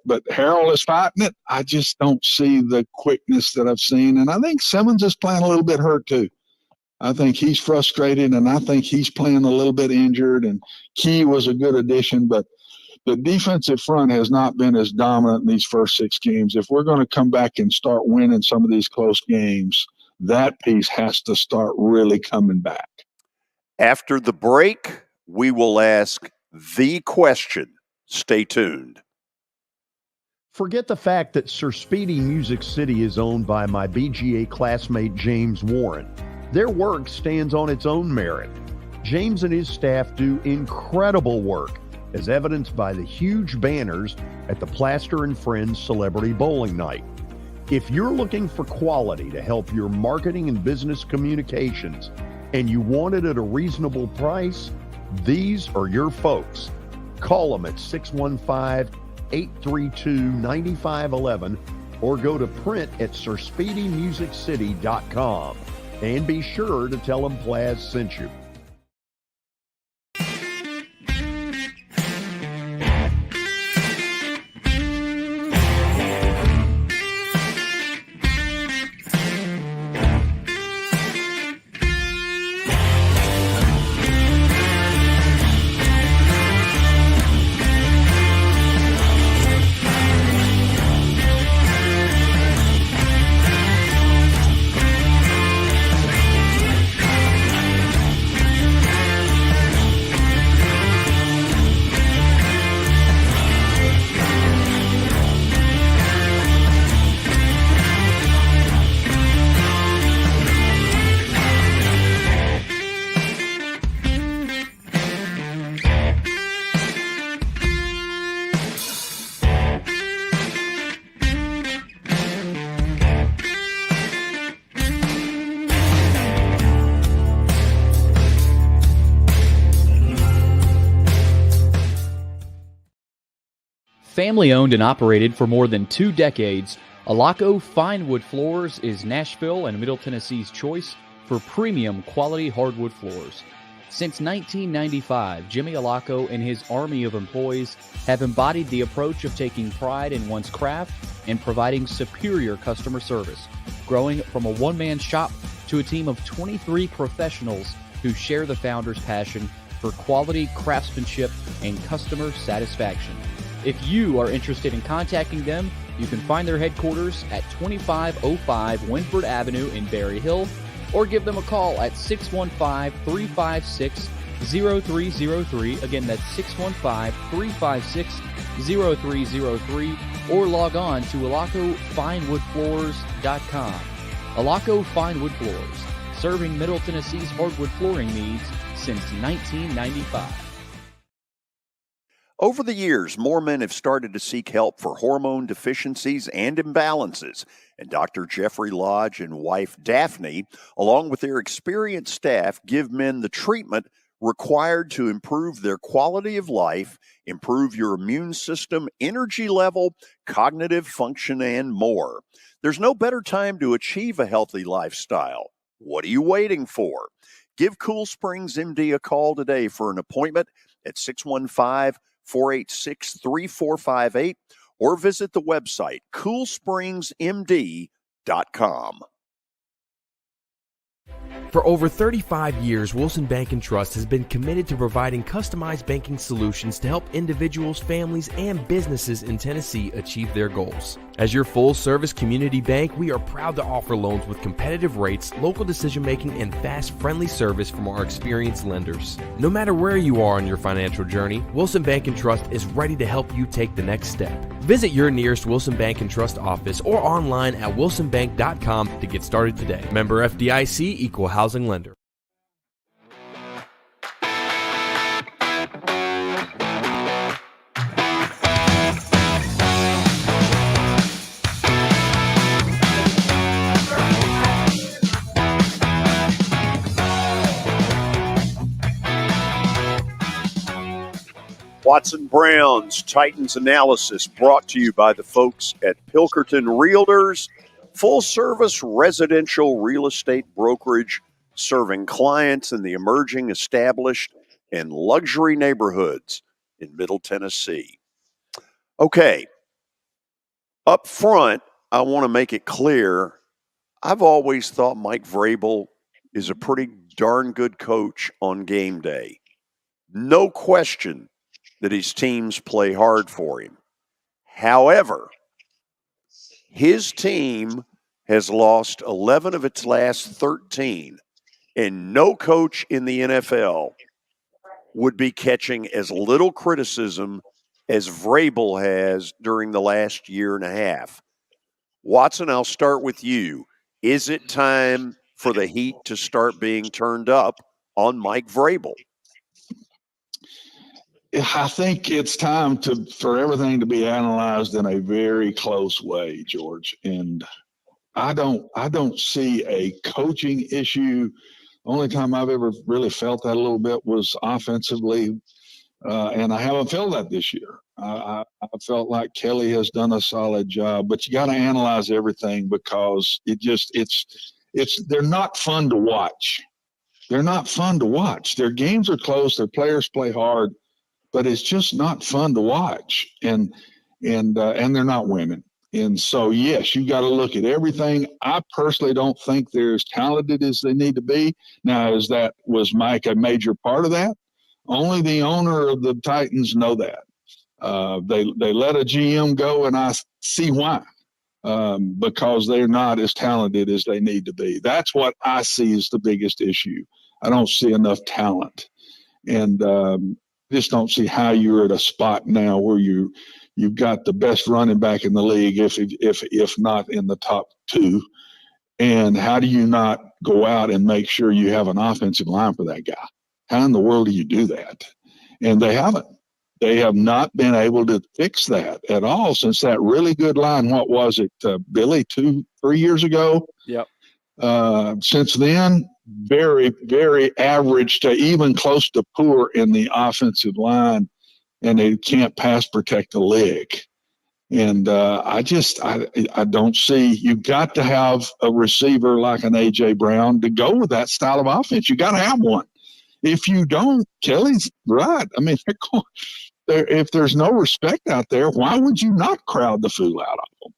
But Harold is fighting it. I just don't see the quickness that I've seen. And I think Simmons is playing a little bit hurt too. I think he's frustrated, and I think he's playing a little bit injured. And Key was a good addition, but the defensive front has not been as dominant in these first 6 games. If we're going to come back and start winning some of these close games, that piece has to start really coming back. After the break, we will ask the question. Stay tuned. Forget the fact that Sir Speedy Music City is owned by my BGA classmate James Warren. Their work stands on its own merit. James and his staff do incredible work, as evidenced by the huge banners at the Plaster and Friends Celebrity Bowling Night. If you're looking for quality to help your marketing and business communications, and you want it at a reasonable price, these are your folks. Call them at 615-832-9511 or go to print at sirspeedymusiccity.com. And be sure to tell them Plaz sent you. Family owned and operated for more than 2 decades, Alaco Fine Wood Floors is Nashville and Middle Tennessee's choice for premium quality hardwood floors. Since 1995, Jimmy Alaco and his army of employees have embodied the approach of taking pride in one's craft and providing superior customer service, growing from a one-man shop to a team of 23 professionals who share the founder's passion for quality craftsmanship and customer satisfaction. If you are interested in contacting them, you can find their headquarters at 2505 Winford Avenue in Berry Hill, or give them a call at 615-356-0303. Again, that's 615-356-0303, or log on to alacofinewoodfloors.com. Alaco Fine Wood Floors, serving Middle Tennessee's hardwood flooring needs since 1995. Over the years, more men have started to seek help for hormone deficiencies and imbalances, and Dr. Jeffrey Lodge and wife Daphne, along with their experienced staff, give men the treatment required to improve their quality of life, improve your immune system, energy level, cognitive function, and more. There's no better time to achieve a healthy lifestyle. What are you waiting for? Give Cool Springs MD a call today for an appointment at 615-486-3458, or visit the website coolspringsmd.com. For over 35 years, Wilson Bank & Trust has been committed to providing customized banking solutions to help individuals, families, and businesses in Tennessee achieve their goals. As your full-service community bank, we are proud to offer loans with competitive rates, local decision-making, and fast, friendly service from our experienced lenders. No matter where you are on your financial journey, Wilson Bank & Trust is ready to help you take the next step. Visit your nearest Wilson Bank & Trust office or online at wilsonbank.com to get started today. Member FDIC, Equal Housing Lender. Watson Brown's Titans Analysis, brought to you by the folks at Pilkerton Realtors, full-service residential real estate brokerage serving clients in the emerging, established, and luxury neighborhoods in Middle Tennessee. Okay, up front, I want to make it clear, I've always thought Mike Vrabel is a pretty darn good coach on game day. No question that his teams play hard for him. However, his team has lost 11 of its last 13, and no coach in the NFL would be catching as little criticism as Vrabel has during the last year and a half. Watson, I'll start with you. Is it time for the heat to start being turned up on Mike Vrabel? I think it's time for everything to be analyzed in a very close way, George. And I don't see a coaching issue. Only time I've ever really felt that a little bit was offensively, and I haven't felt that this year. I felt like Kelly has done a solid job, but you got to analyze everything because they're not fun to watch. They're not fun to watch. Their games are close. Their players play hard. But it's just not fun to watch, and they're not winning. And so, yes, you got to look at everything. I personally don't think they're as talented as they need to be. Now, was Mike a major part of that? Only the owner of the Titans know that. They let a GM go, and I see why. Because they're not as talented as they need to be. That's what I see as the biggest issue. I don't see enough talent, and just don't see how you're at a spot now where you've got the best running back in the league, if not in the top two. And how do you not go out and make sure you have an offensive line for that guy? How in the world do you do that? And they haven't. They have not been able to fix that at all since that really good line. What was it, Billy, 2-3 years ago? Yep. Since then, very, very average to even close to poor in the offensive line, and they can't pass protect the leg. And I don't see. You've got to have a receiver like an A.J. Brown to go with that style of offense. You got to have one. If you don't, Kelly's right. I mean, if there's no respect out there, why would you not crowd the fool out of him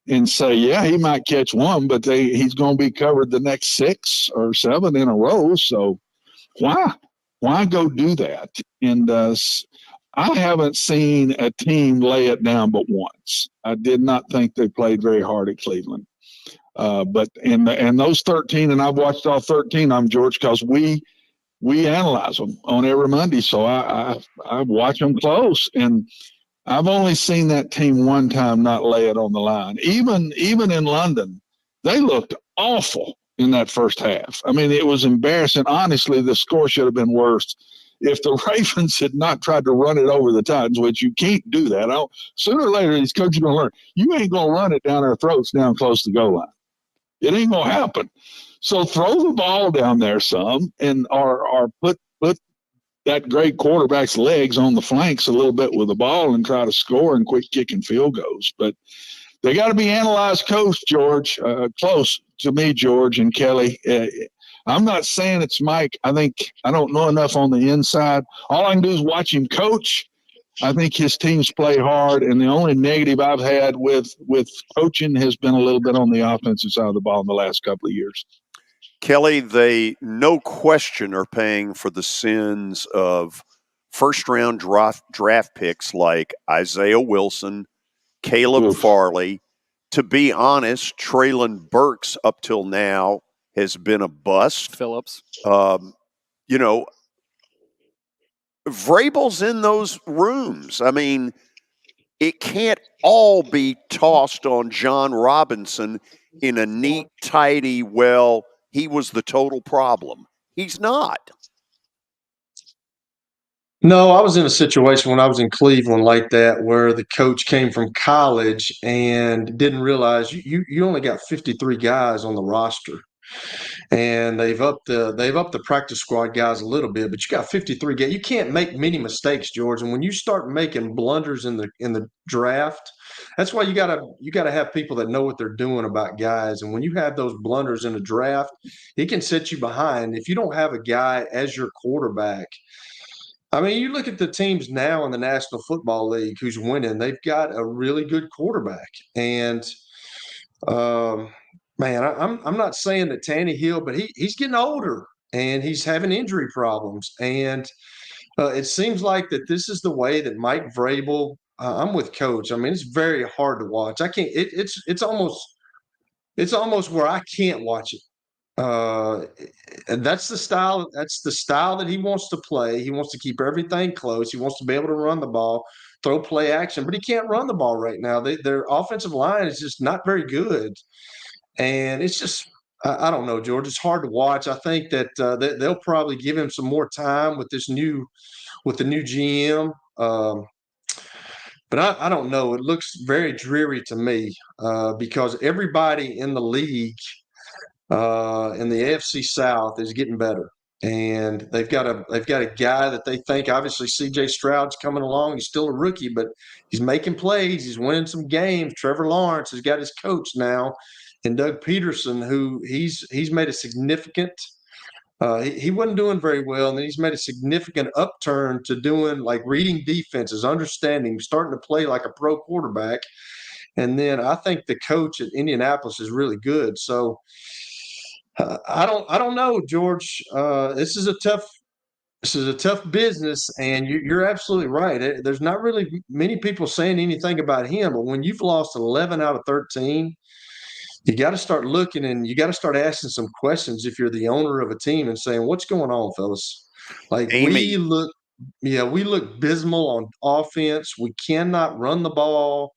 and say, yeah, he might catch one, but he's going to be covered the next 6 or 7 in a row. So why go do that? And I haven't seen a team lay it down but once. I did not think they played very hard at Cleveland. But and those 13, and I've watched all 13 of them, George, because we analyze them on every Monday. So I watch them close, and I've only seen that team one time not lay it on the line. Even in London, they looked awful in that first half. I mean, it was embarrassing. Honestly, the score should have been worse if the Ravens had not tried to run it over the Titans, which you can't do that. Sooner or later, these coaches are going to learn. You ain't going to run it down our throats down close to the goal line. It ain't going to happen. So throw the ball down there some, and or put that great quarterback's legs on the flanks a little bit with the ball and try to score and quit kicking field goals. But they got to be analyzed close, George, close to me, George and Kelly. I'm not saying it's Mike. I don't know enough on the inside. All I can do is watch him coach. I think his teams play hard, and the only negative I've had with coaching has been a little bit on the offensive side of the ball in the last couple of years. Kelly, they no question are paying for the sins of first-round draft picks like Isaiah Wilson, Caleb Farley. To be honest, Treylon Burks up till now has been a bust. Phillips. Vrabel's in those rooms. I mean, it can't all be tossed on John Robinson in a neat, tidy, he was the total problem. He's not. No, I was in a situation when I was in Cleveland like that, where the coach came from college and didn't realize you only got 53 guys on the roster, and they've upped the practice squad guys a little bit, but you got 53 guys. You can't make many mistakes, George. And when you start making blunders in the draft, that's why you gotta have people that know what they're doing about guys. And when you have those blunders in the draft, it can set you behind. If you don't have a guy as your quarterback, I mean, you look at the teams now in the National Football League who's winning, they've got a really good quarterback. And man, I'm not saying that Tannehill, but he's getting older and he's having injury problems. And it seems like that this is the way that Mike Vrabel. I'm with Coach. I mean, it's very hard to watch. I can't. It's almost where I can't watch it. And that's the style. That's the style that he wants to play. He wants to keep everything close. He wants to be able to run the ball, throw play action, but he can't run the ball right now. Their offensive line is just not very good, and it's just I don't know, George. It's hard to watch. I think that they'll probably give him some more time with the new GM. But I don't know. It looks very dreary to me because everybody in the league in the AFC South is getting better, and they've got a guy that they think, obviously C.J. Stroud's coming along. He's still a rookie, but he's making plays. He's winning some games. Trevor Lawrence has got his coach now, and Doug Peterson, who he's made a significant. He wasn't doing very well, and then he's made a significant upturn to doing like reading defenses, understanding, starting to play like a pro quarterback. And then I think the coach at Indianapolis is really good. So I don't know, George. This is a tough business, and you're absolutely right. There's not really many people saying anything about him, but when you've lost 11 out of 13, you got to start looking, and you got to start asking some questions if you're the owner of a team and saying, "What's going on, fellas?" Like Amy. we look abysmal on offense. We cannot run the ball.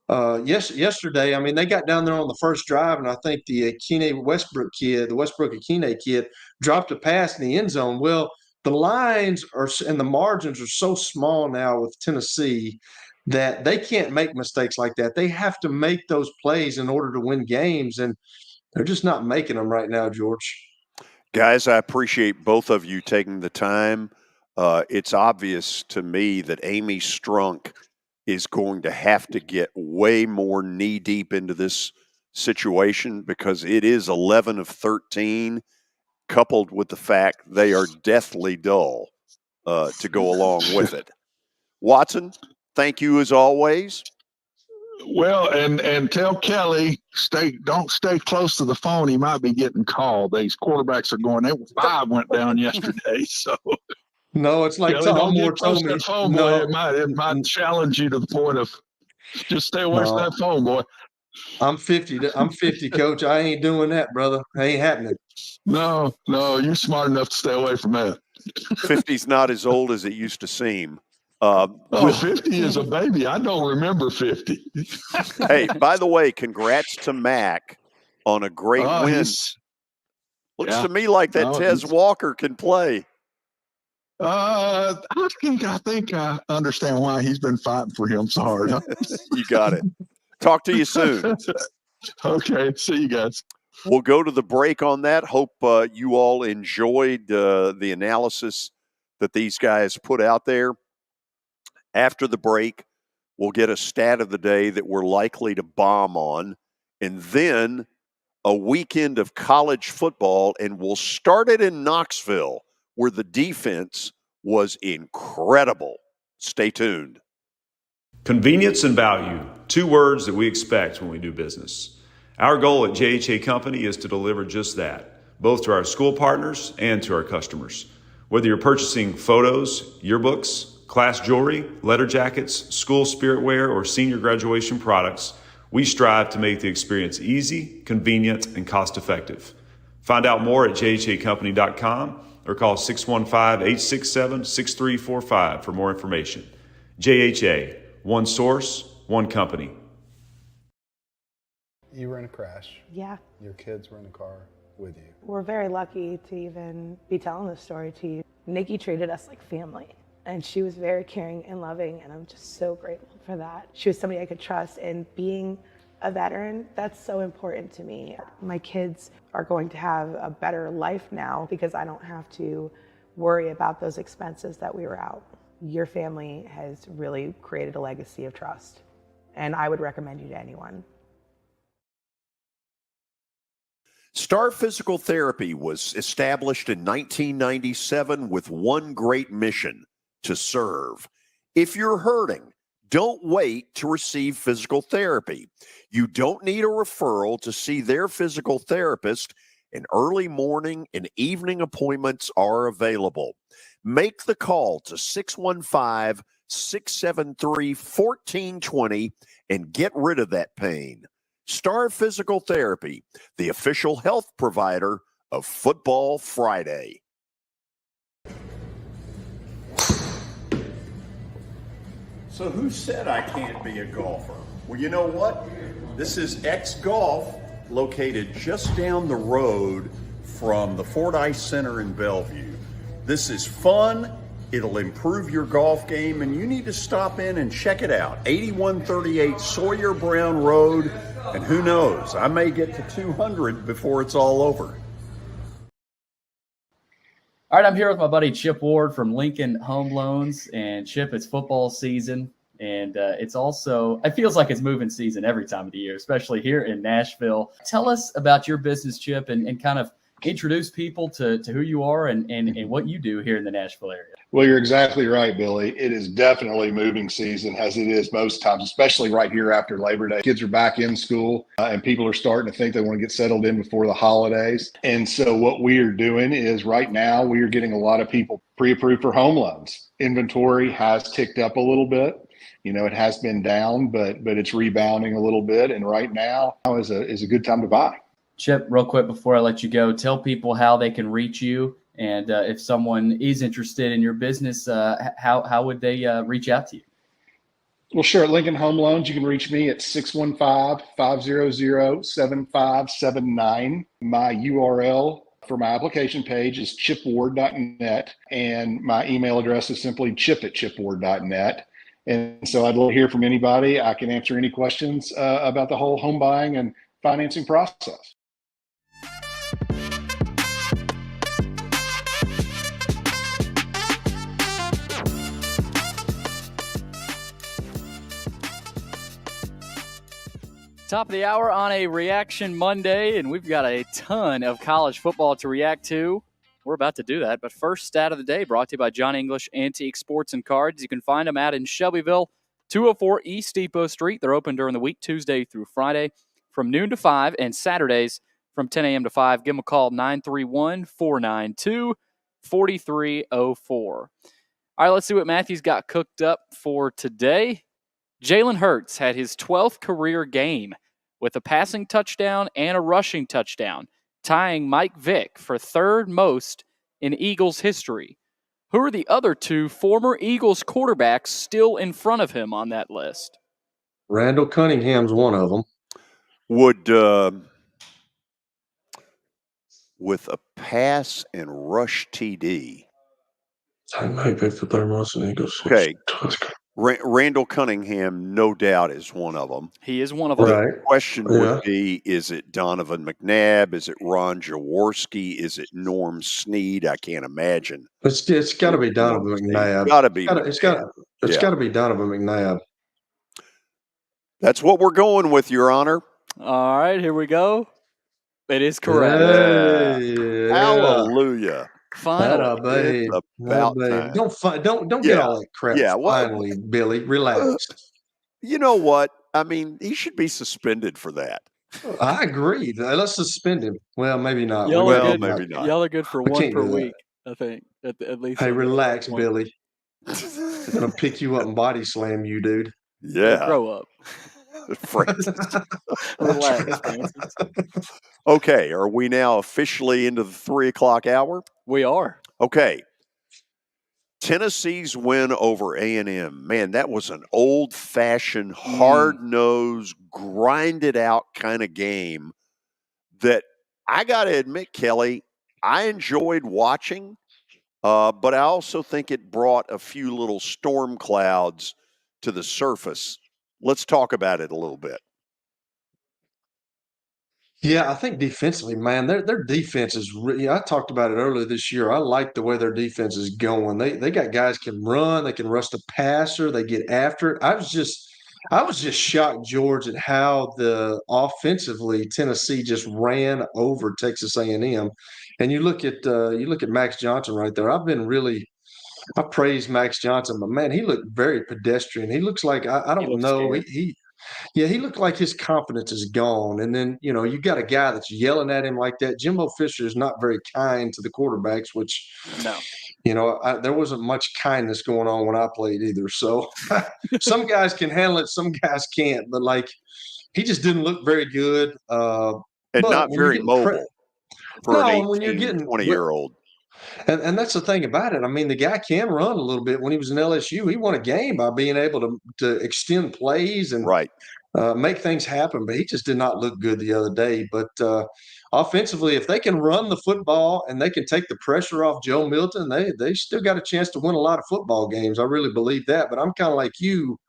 Yesterday, I mean, they got down there on the first drive, and I think the Westbrook Akine kid, dropped a pass in the end zone. Well, the lines and the margins are so small now with Tennessee that they can't make mistakes like that. They have to make those plays in order to win games, and they're just not making them right now, George. Guys, I appreciate both of you taking the time. It's obvious to me that Amy Strunk is going to have to get way more knee-deep into this situation because it is 11 of 13. coupled with the fact they are deathly dull to go along with it. Watson, thank you as always. Well, and tell Kelly don't stay close to the phone. He might be getting called. These quarterbacks are going. 5 went down yesterday, so. No, it's like Kelly, Tom don't Moore get close told to me. that phone, No, boy. It might challenge you to the point of just stay away from that phone, boy. I'm 50. I'm 50, Coach. I ain't doing that, brother. Ain't happening. No, you're smart enough to stay away from that. 50's not as old as it used to seem. 50 is a baby. I don't remember 50. Hey, by the way, congrats to Mac on a great win. Looks to me like that Tez Walker can play. I think I understand why he's been fighting for him so hard. Huh? You got it. Talk to you soon. Okay. See you guys. We'll go to the break on that. Hope you all enjoyed the analysis that these guys put out there. After the break, we'll get a stat of the day that we're likely to bomb on, and then a weekend of college football, and we'll start it in Knoxville, where the defense was incredible. Stay tuned. Convenience and value, 2 words that we expect when we do business. Our goal at JHA Company is to deliver just that, both to our school partners and to our customers. Whether you're purchasing photos, yearbooks, class jewelry, letter jackets, school spirit wear, or senior graduation products, we strive to make the experience easy, convenient, and cost-effective. Find out more at jhacompany.com or call 615-867-6345 for more information. JHA, one source, one company. You were in a crash. Yeah. Your kids were in the car with you. We're very lucky to even be telling this story to you. Nikki treated us like family, and she was very caring and loving, and I'm just so grateful for that. She was somebody I could trust, and being a veteran, that's so important to me. My kids are going to have a better life now because I don't have to worry about those expenses that we were out. Your family has really created a legacy of trust, and I would recommend you to anyone. Star Physical Therapy was established in 1997 with one great mission: to serve. If you're hurting, don't wait to receive physical therapy. You don't need a referral to see their physical therapist, and early morning and evening appointments are available. Make the call to 615-673-1420 and get rid of that pain. Star Physical Therapy, the official health provider of Football Friday. So who said I can't be a golfer? Well, you know what? This is X Golf, located just down the road from the Fordyce Center in Bellevue. This is fun. It'll improve your golf game, and you need to stop in and check it out. 8138 Sawyer Brown Road, and who knows, I may get to 200 before it's all over. All right, I'm here with my buddy Chip Ward from Lincoln Home Loans. And Chip, it's football season, and it feels like it's moving season every time of the year, especially here in Nashville. Tell us about your business, Chip, and kind of introduce people to who you are and what you do here in the Nashville area. Well, you're exactly right, Billy. It is definitely moving season, as it is most times, especially right here after Labor Day. Kids are back in school, and people are starting to think they want to get settled in before the holidays. And so what we are doing is right now we are getting a lot of people pre-approved for home loans. Inventory has ticked up a little bit. You know, it has been down, but it's rebounding a little bit. And right now is a good time to buy. Chip, real quick before I let you go, tell people how they can reach you. And if someone is interested in your business, how would they reach out to you? Well, sure. At Lincoln Home Loans, you can reach me at 615-500-7579. My URL for my application page is chipward.net, and my email address is simply chip@chipward.net. And so I'd love to hear from anybody. I can answer any questions about the whole home buying and financing process. Top of the hour on a Reaction Monday, and we've got a ton of college football to react to. We're about to do that, but first stat of the day brought to you by John English Antique Sports and Cards. You can find them out in Shelbyville, 204 East Depot Street. They're open during the week, Tuesday through Friday, from noon to 5, and Saturdays from 10 a.m. to 5. Give them a call, 931-492-4304. All right, let's see what Matthew's got cooked up for today. Jalen Hurts had his 12th career game with a passing touchdown and a rushing touchdown, tying Mike Vick for third most in Eagles history. Who are the other two former Eagles quarterbacks still in front of him on that list? Randall Cunningham's one of them. Would with a pass and rush TD. Mike Vick the third most in Eagles. Okay. Randall Cunningham, no doubt, is one of them. He is one of them. The question would be, is it Donovan McNabb? Is it Ron Jaworski? Is it Norm Snead? I can't imagine. It's got to be Donovan McNabb. It's got to be. It's got to be Donovan McNabb. That's what we're going with, Your Honor. All right, here we go. It is correct. Yeah. Hallelujah. Finally. It's about time. Don't get all that crap. Yeah, finally, Billy, relax. You know what? I mean, he should be suspended for that. I agree. Let's suspend him. Well, maybe not. Maybe not. Y'all are good for one per week, I think. At least. Hey, relax, Billy. I'm gonna pick you up and body slam you, dude. Yeah. Grow up. Relax, Francis. Okay, are we now officially into the 3 o'clock hour? We are. Okay. Tennessee's win over A&M. Man, that was an old-fashioned, hard-nosed, grinded-out kind of game that I got to admit, Kelly, I enjoyed watching, but I also think it brought a few little storm clouds to the surface. Let's talk about it a little bit. Yeah, I think defensively, man, their defense is really, I talked about it earlier this year. I like the way their defense is going. They got guys can run, they can rush the passer, they get after it. I was just shocked, George, at how offensively Tennessee just ran over Texas A&M. And you look at Max Johnson right there. I praised Max Johnson, but man, he looked very pedestrian. He looks like I don't know. He looked like his confidence is gone. And then, you got a guy that's yelling at him like that. Jimbo Fisher is not very kind to the quarterbacks, which, there wasn't much kindness going on when I played either. So some guys can handle it, some guys can't. But, he just didn't look very good. And not very mobile for an 18, 20-year-old. And that's the thing about it. I mean, the guy can run a little bit. When he was in LSU, he won a game by being able to extend plays and make things happen. But he just did not look good the other day. But offensively, if they can run the football and they can take the pressure off Joe Milton, they still got a chance to win a lot of football games. I really believe that. But I'm kind of like you.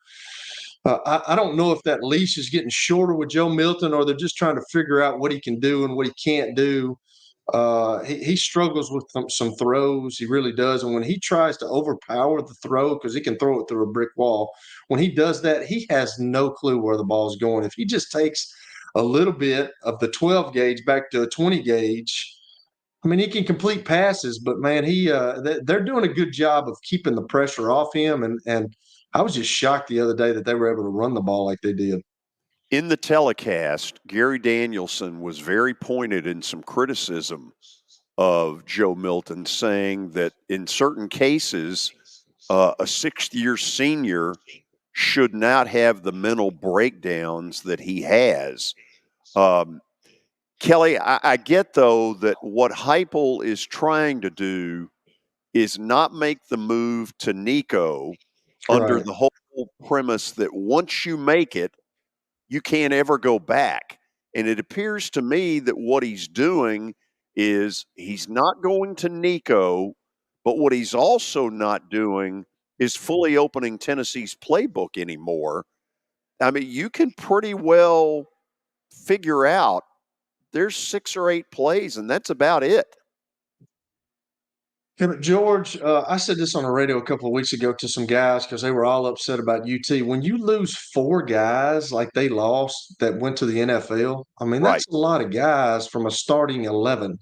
I don't know if that leash is getting shorter with Joe Milton or they're just trying to figure out what he can do and what he can't do. He struggles with some throws. He really does. And when he tries to overpower the throw, because he can throw it through a brick wall, when he does that, he has no clue where the ball is going. If he just takes a little bit of the 12 gauge back to a 20 gauge, I mean, he can complete passes, but man, they're doing a good job of keeping the pressure off him. And I was just shocked the other day that they were able to run the ball like they did. In the telecast, Gary Danielson was very pointed in some criticism of Joe Milton, saying that in certain cases, a sixth-year senior should not have the mental breakdowns that he has. Kelly, I get, though, that what Heupel is trying to do is not make the move to Nico under the whole premise that once you make it, you can't ever go back. And it appears to me that what he's doing is he's not going to Nico, but what he's also not doing is fully opening Tennessee's playbook anymore. I mean, you can pretty well figure out there's 6 or 8 plays, and that's about it. Yeah, but George, I said this on the radio a couple of weeks ago to some guys because they were all upset about UT. When you lose 4 guys like they lost that went to the NFL, I mean, Right. that's a lot of guys from a starting 11.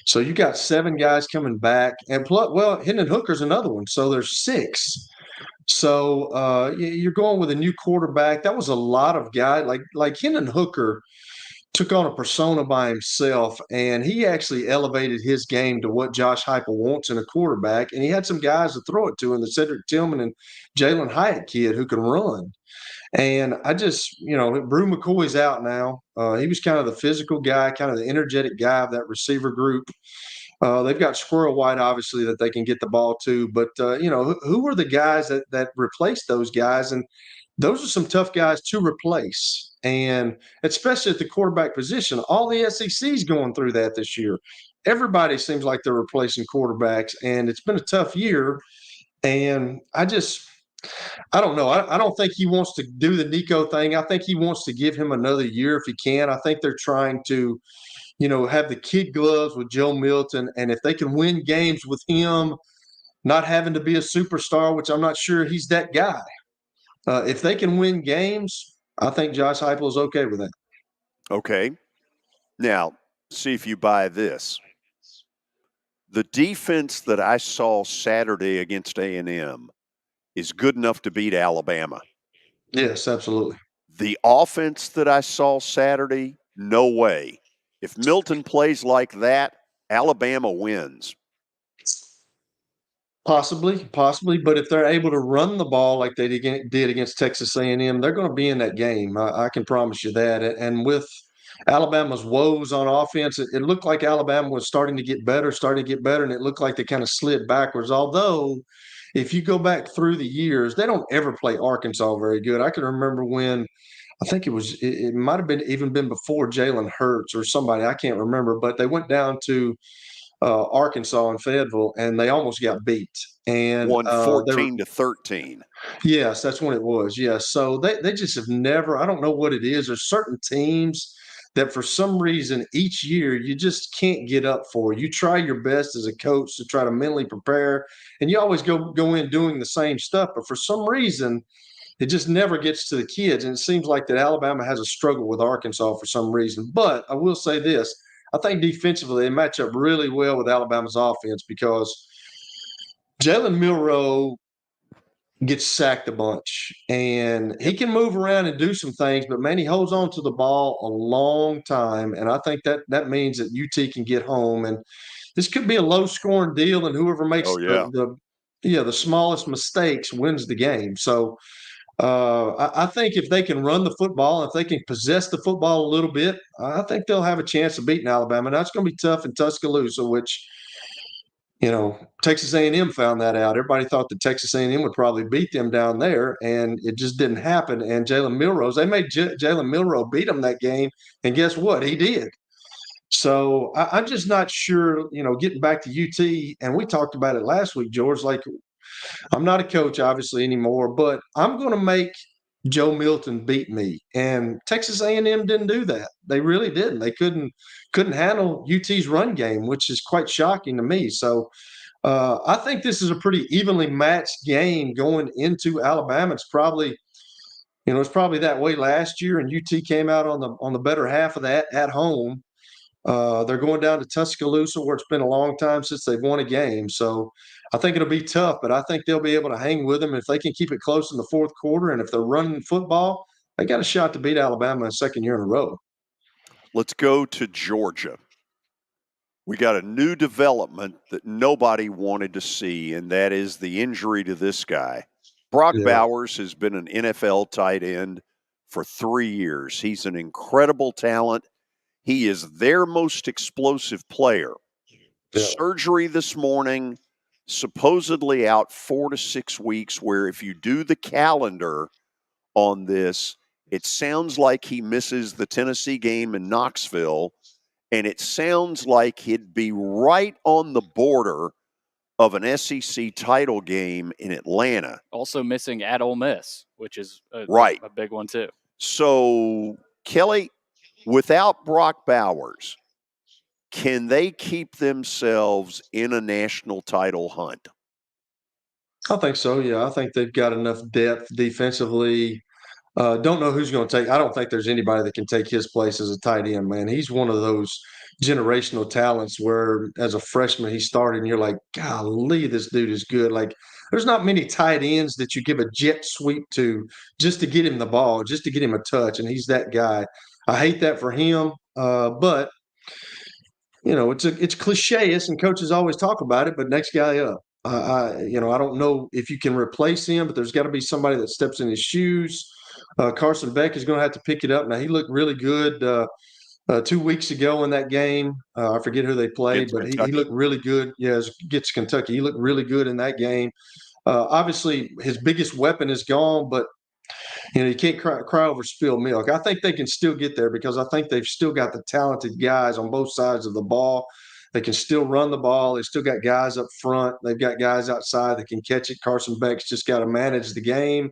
So you got 7 guys coming back, and plus, well, Hendon Hooker's another one. So there's 6. So you're going with a new quarterback. That was a lot of guys. Like Hendon Hooker took on a persona by himself, and he actually elevated his game to what Josh Heupel wants in a quarterback. And he had some guys to throw it to, in the Cedric Tillman and Jalen Hyatt kid who can run. And I just, Brew McCoy's out now. He was kind of the physical guy, kind of the energetic guy of that receiver group. They've got Squirrel White, obviously, that they can get the ball to. But, who were the guys that replaced those guys? And those are some tough guys to replace. And especially at the quarterback position, all the SEC's going through that this year. Everybody seems like they're replacing quarterbacks, and it's been a tough year. And I don't know. I don't think he wants to do the Nico thing. I think he wants to give him another year if he can. I think they're trying to, have the kid gloves with Joe Milton. And if they can win games with him, not having to be a superstar, which I'm not sure he's that guy. If they can win games, I think Josh Heupel is okay with that. Okay. Now, see if you buy this. The defense that I saw Saturday against A&M is good enough to beat Alabama. Yes, absolutely. The offense that I saw Saturday, no way. If Milton plays like that, Alabama wins. Possibly, but if they're able to run the ball like they did against Texas A&M, they're going to be in that game. I can promise you that. And with Alabama's woes on offense, it looked like Alabama was starting to get better, and it looked like they kind of slid backwards. Although, if you go back through the years, they don't ever play Arkansas very good. I can remember when I think it might have even been before Jalen Hurts or somebody, I can't remember, but they went down to Arkansas and Fayetteville, and they almost got beat. And won 14-13. Yes, that's when it was. Yes. So they just have never, I don't know what it is. There's certain teams that for some reason each year you just can't get up for. You try your best as a coach to try to mentally prepare, and you always go in doing the same stuff. But for some reason, it just never gets to the kids. And it seems like that Alabama has a struggle with Arkansas for some reason. But I will say this. I think defensively they match up really well with Alabama's offense because Jalen Milroe gets sacked a bunch, and he can move around and do some things, but man, he holds on to the ball a long time, and I think that means that UT can get home, and this could be a low-scoring deal, and whoever makes the smallest mistakes wins the game. So I think if they can run the football, if they can possess the football a little bit, I think they'll have a chance of beating Alabama. Now, it's going to be tough in Tuscaloosa, which Texas A&M found that out. Everybody thought that Texas A&M would probably beat them down there, and it just didn't happen. And Jalen Milroe, they made Jalen Milroe beat them that game, and guess what? He did. So I'm just not sure, getting back to UT, and we talked about it last week, George, like I'm not a coach, obviously, anymore, but I'm going to make Joe Milton beat me. And Texas A&M didn't do that. They really didn't. They couldn't handle UT's run game, which is quite shocking to me. So I think this is a pretty evenly matched game going into Alabama. It's probably that way last year, and UT came out on the better half of that at home. They're going down to Tuscaloosa, where it's been a long time since they've won a game. So I think it'll be tough, but I think they'll be able to hang with them. If they can keep it close in the fourth quarter, and if they're running football, they got a shot to beat Alabama a second year in a row. Let's go to Georgia. We got a new development that nobody wanted to see, and that is the injury to this guy. Brock Bowers has been an NFL tight end for 3 years. He's an incredible talent. He is their most explosive player. Yeah. Surgery this morning, supposedly out 4 to 6 weeks, where if you do the calendar on this, it sounds like he misses the Tennessee game in Knoxville, and it sounds like he'd be right on the border of an SEC title game in Atlanta. Also missing at Ole Miss, which is a big one too. So, Kelly, without Brock Bowers, can they keep themselves in a national title hunt? I think so. Yeah, I think they've got enough depth defensively. Don't know who's going to take. I don't think there's anybody that can take his place as a tight end, man. He's one of those generational talents where, as a freshman, he started, and you're like, golly, this dude is good. Like, there's not many tight ends that you give a jet sweep to just to get him the ball, just to get him a touch, and he's that guy. I hate that for him, but it's cliche, and coaches always talk about it. But next guy up. I don't know if you can replace him, but there's got to be somebody that steps in his shoes. Carson Beck is going to have to pick it up. Now, he looked really good 2 weeks ago in that game. I forget who they played, but he looked really good. Yeah, against Kentucky. He looked really good in that game. Obviously, his biggest weapon is gone, but you can't cry over spilled milk. I think they can still get there because I think they've still got the talented guys on both sides of the ball. They can still run the ball. They've still got guys up front. They've got guys outside that can catch it. Carson Beck's just got to manage the game,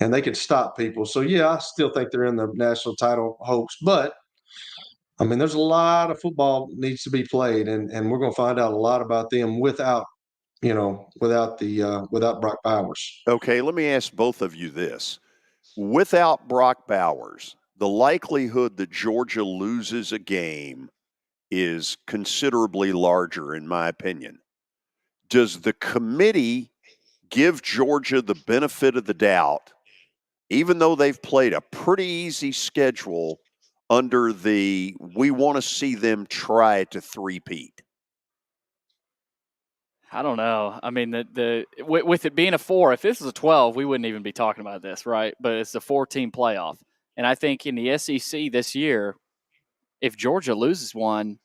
and they can stop people. So, yeah, I still think they're in the national title hopes. But, I mean, there's a lot of football needs to be played, and we're going to find out a lot about them without Brock Bowers. Okay, let me ask both of you this. Without Brock Bowers, the likelihood that Georgia loses a game is considerably larger, in my opinion. Does the committee give Georgia the benefit of the doubt, even though they've played a pretty easy schedule under the we want to see them try to three-peat? I don't know. I mean, with it being a 4, if this was a 12, we wouldn't even be talking about this, right? But it's a 4-team playoff. And I think in the SEC this year, if Georgia loses one,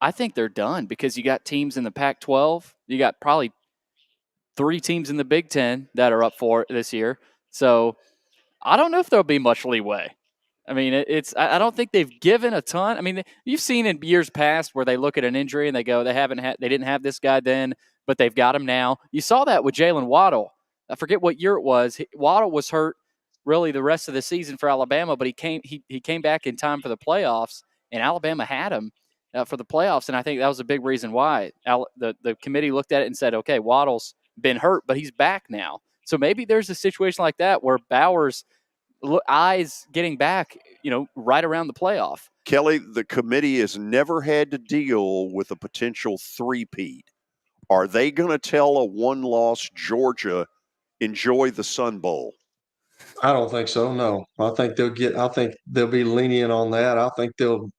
I think they're done because you got teams in the Pac-12. You got probably 3 teams in the Big Ten that are up for it this year. So I don't know if there'll be much leeway. I mean, I don't think they've given a ton. I mean, you've seen in years past where they look at an injury and they go, they didn't have this guy then, but they've got him now. You saw that with Jalen Waddle. I forget what year it was. Waddle was hurt really the rest of the season for Alabama, but he came back in time for the playoffs, and Alabama had him for the playoffs, and I think that was a big reason why the committee looked at it and said, okay, Waddle's been hurt, but he's back now. So maybe there's a situation like that where Bowers – eyes getting back, right around the playoff. Kelly, the committee has never had to deal with a potential three-peat. Are they going to tell a one-loss Georgia, enjoy the Sun Bowl? I don't think so. No, I think they'll be lenient on that. I think they'll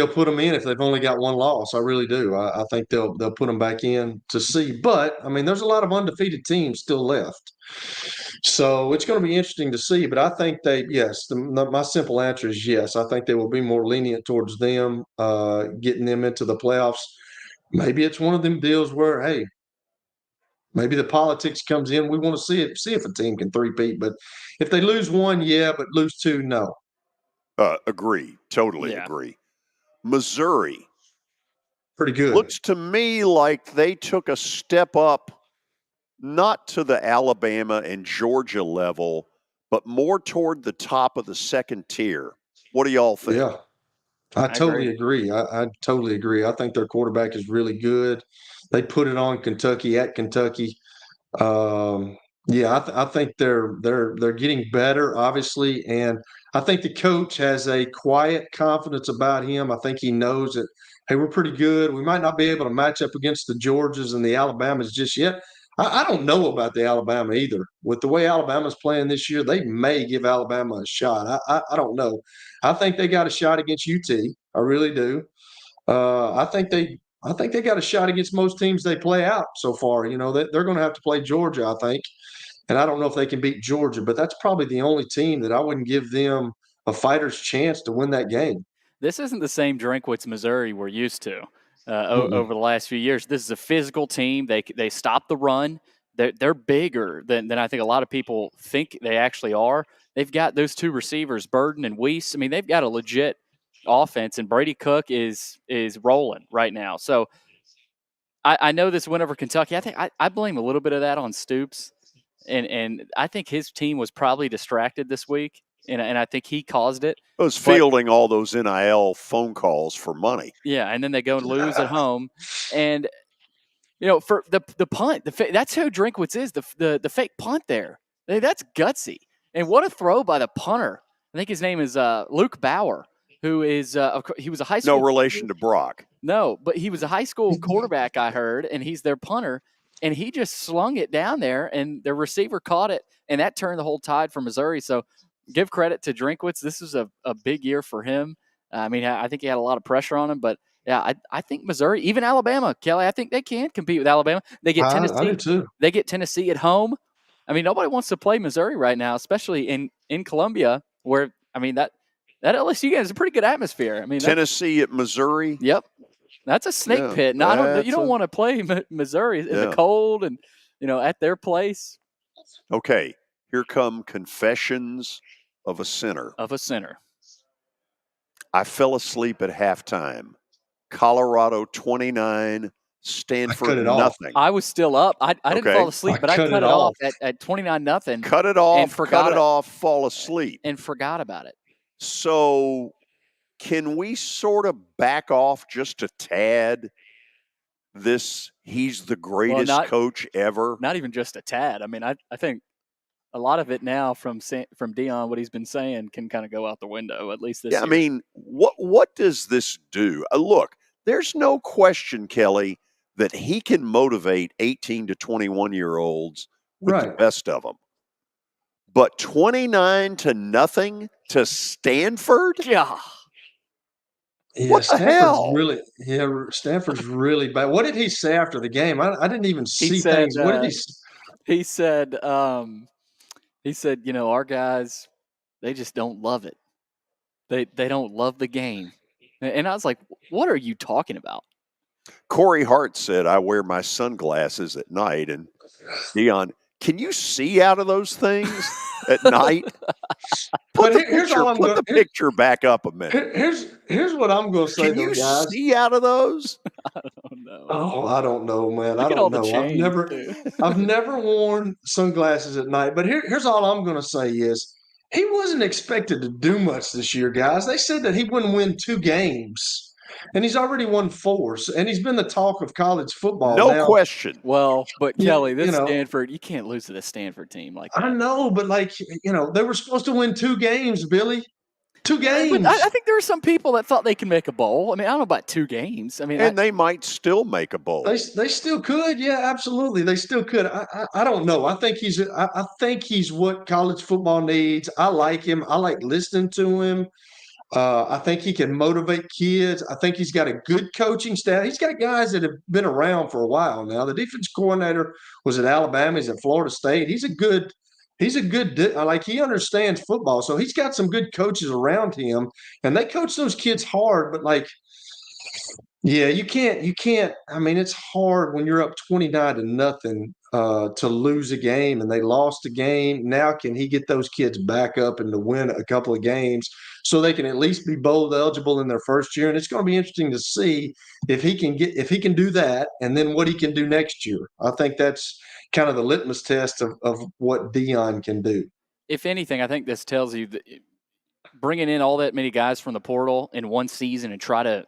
put them in if they've only got one loss. I really do. I think they'll put them back in to see. But I mean, there's a lot of undefeated teams still left, so it's going to be interesting to see. But I think my simple answer is yes. I think they will be more lenient towards them, getting them into the playoffs. Maybe it's one of them deals where, hey, maybe the politics comes in. We want to see if a team can three-peat. But if they lose one, yeah, but lose two, no. Agree. Totally agree. Missouri. Pretty good. Looks to me like they took a step up, not to the Alabama and Georgia level, but more toward the top of the second tier. What do y'all think? Yeah, I totally agree. I totally agree. I think their quarterback is really good. They put it on Kentucky at Kentucky. I think they're getting better, obviously, and I think the coach has a quiet confidence about him. I think he knows that, hey, we're pretty good. We might not be able to match up against the Georgias and the Alabamas just yet. I don't know about the Alabama either. With the way Alabama's playing this year, they may give Alabama a shot. I don't know. I think they got a shot against UT. I really do. I think they got a shot against most teams they play out so far. They're going to have to play Georgia, I think. And I don't know if they can beat Georgia, but that's probably the only team that I wouldn't give them a fighter's chance to win that game. This isn't the same Drinkwitz, Missouri we're used to over the last few years. This is a physical team. They stop the run. They're bigger than I think a lot of people think they actually are. They've got those 2 receivers, Burden and Weiss. I mean, they've got a legit offense, and Brady Cook is rolling right now. So I know this win over Kentucky. I think I blame a little bit of that on Stoops. And I think his team was probably distracted this week and I think he caused it. I was fielding all those NIL phone calls for money. Yeah, and then they go and lose at home, and for the punt, that's who Drinkwitz is. The fake punt there, that's gutsy, and what a throw by the punter. I think his name is Luke Bauer, who is he was a high school. No relation to Brock. No, but he was a high school quarterback, I heard, and he's their punter, and he just slung it down there, and the receiver caught it, and that turned the whole tide for Missouri. So give credit to Drinkwitz. This is a big year for him. I mean, I think he had a lot of pressure on him, but yeah, I think Missouri, even Alabama, Kelly, I think they can compete with Alabama. They get Tennessee. I do too. They get Tennessee at home. I mean, nobody wants to play Missouri right now, especially in Columbia, where I mean that LSU game is a pretty good atmosphere. I mean, Tennessee at Missouri. Yep, that's a snake pit. No, you don't want to play Missouri in the cold and at their place. Okay, here come confessions of a sinner. I fell asleep at halftime. Colorado 29, Stanford nothing. I was still up. I didn't fall asleep, but I cut it off at 29-0. Cut it off, fall asleep. And forgot about it. So can we sort of back off just a tad? He's the greatest coach ever. Not even just a tad. I mean, I think a lot of it now from Deion, what he's been saying, can kind of go out the window, at least this year. I mean, what does this do? Look, there's no question, Kelly, that he can motivate 18 to 21-year-olds with the best of them. But 29-0 to Stanford? Yeah. What the hell? Stanford's really bad. What did he say after the game? I didn't even see things. What did he say? He said, our guys, they just don't love it. They don't love the game. And I was like, what are you talking about? Corey Hart said, I wear my sunglasses at night. And Deion, can you see out of those things at night? Put the picture back up a minute. Here's what I'm going to say, Can you see out of those? I don't know. Oh, I don't know, man. Look I don't know. Chains, I've never worn sunglasses at night. But here's all I'm going to say is he wasn't expected to do much this year, guys. They said that he wouldn't win 2 games. And he's already won 4, and he's been the talk of college football. No question. Well, but Kelly, Stanford, you can't lose to the Stanford team like that. I know, but they were supposed to win 2 games, Billy. 2 games. I think there are some people that thought they can make a bowl. I mean, I don't know about 2 games. I mean, and they might still make a bowl. They still could. Yeah, absolutely. They still could. I don't know. I think he's what college football needs. I like him. I like listening to him. I think he can motivate kids. I think he's got a good coaching staff. He's got guys that have been around for a while now. The defense coordinator was at Alabama. He's at Florida State. He's a good, he understands football. So he's got some good coaches around him, and they coach those kids hard. But you can't. I mean, it's hard when you're up 29-0 to lose a game, and they lost a game. Now, can he get those kids back up and to win a couple of games so they can at least be bowl eligible in their first year? And it's going to be interesting to see if he can do that, and then what he can do next year. I think that's kind of the litmus test of what Deion can do. If anything, I think this tells you that bringing in all that many guys from the portal in one season and try to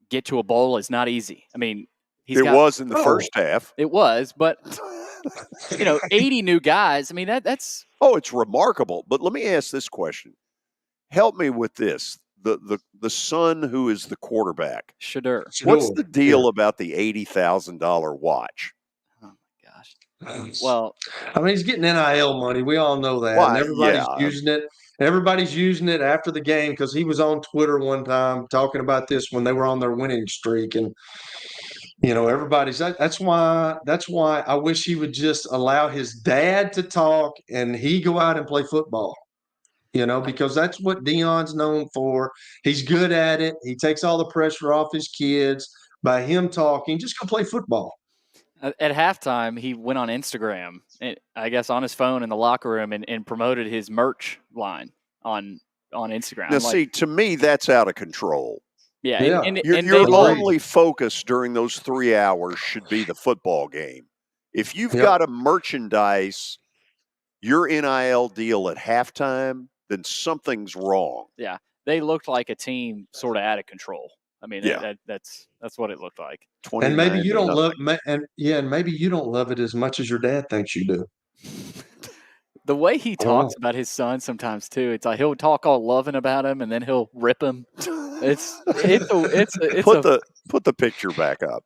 get to a bowl is not easy. I mean, it was in the first half. It was, but 80 new guys. I mean, that's it's remarkable. But let me ask this question. Help me with this. The son who is the quarterback. Shedeur. What's the deal about the $80,000 watch? Oh my gosh. Well, I mean, he's getting NIL money. We all know that. And everybody's using it. Everybody's using it after the game because he was on Twitter one time talking about this when they were on their winning streak. And, everybody's that's why I wish he would just allow his dad to talk and he go out and play football, because that's what Deion's known for. He's good at it. He takes all the pressure off his kids by him talking. Just go play football. At halftime, he went on Instagram, I guess on his phone in the locker room, and promoted his merch line on Instagram. Now, see, to me, that's out of control. Yeah. Your only focus during those 3 hours should be the football game. If you've got a merchandise your NIL deal at halftime, then something's wrong. Yeah, they looked like a team sort of out of control. I mean, Yeah. that's what it looked like. And maybe you don't 29-0. love, and maybe you don't love it as much as your dad thinks you do. The way he I don't talks know. about his son sometimes too, it's like he'll talk all loving about him, and then he'll rip him. It's Put the picture back up.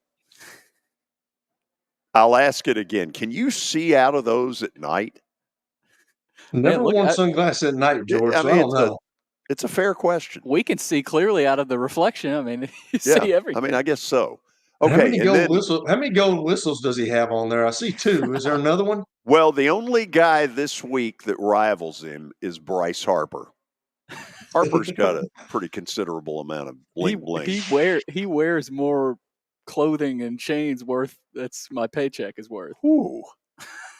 I'll ask it again. Can you see out of those at night? Never worn sunglasses at night, George. I don't know. It's a fair question. We can see clearly out of the reflection. I mean, you see everything. I mean, I guess so. Okay. Okay. How many gold whistles does he have on there? I see 2. Is there another one? Well, the only guy this week that rivals him is Bryce Harper. Harper's got a pretty considerable amount of bling bling. He wears more clothing and chains worth. That's my paycheck is worth. Ooh,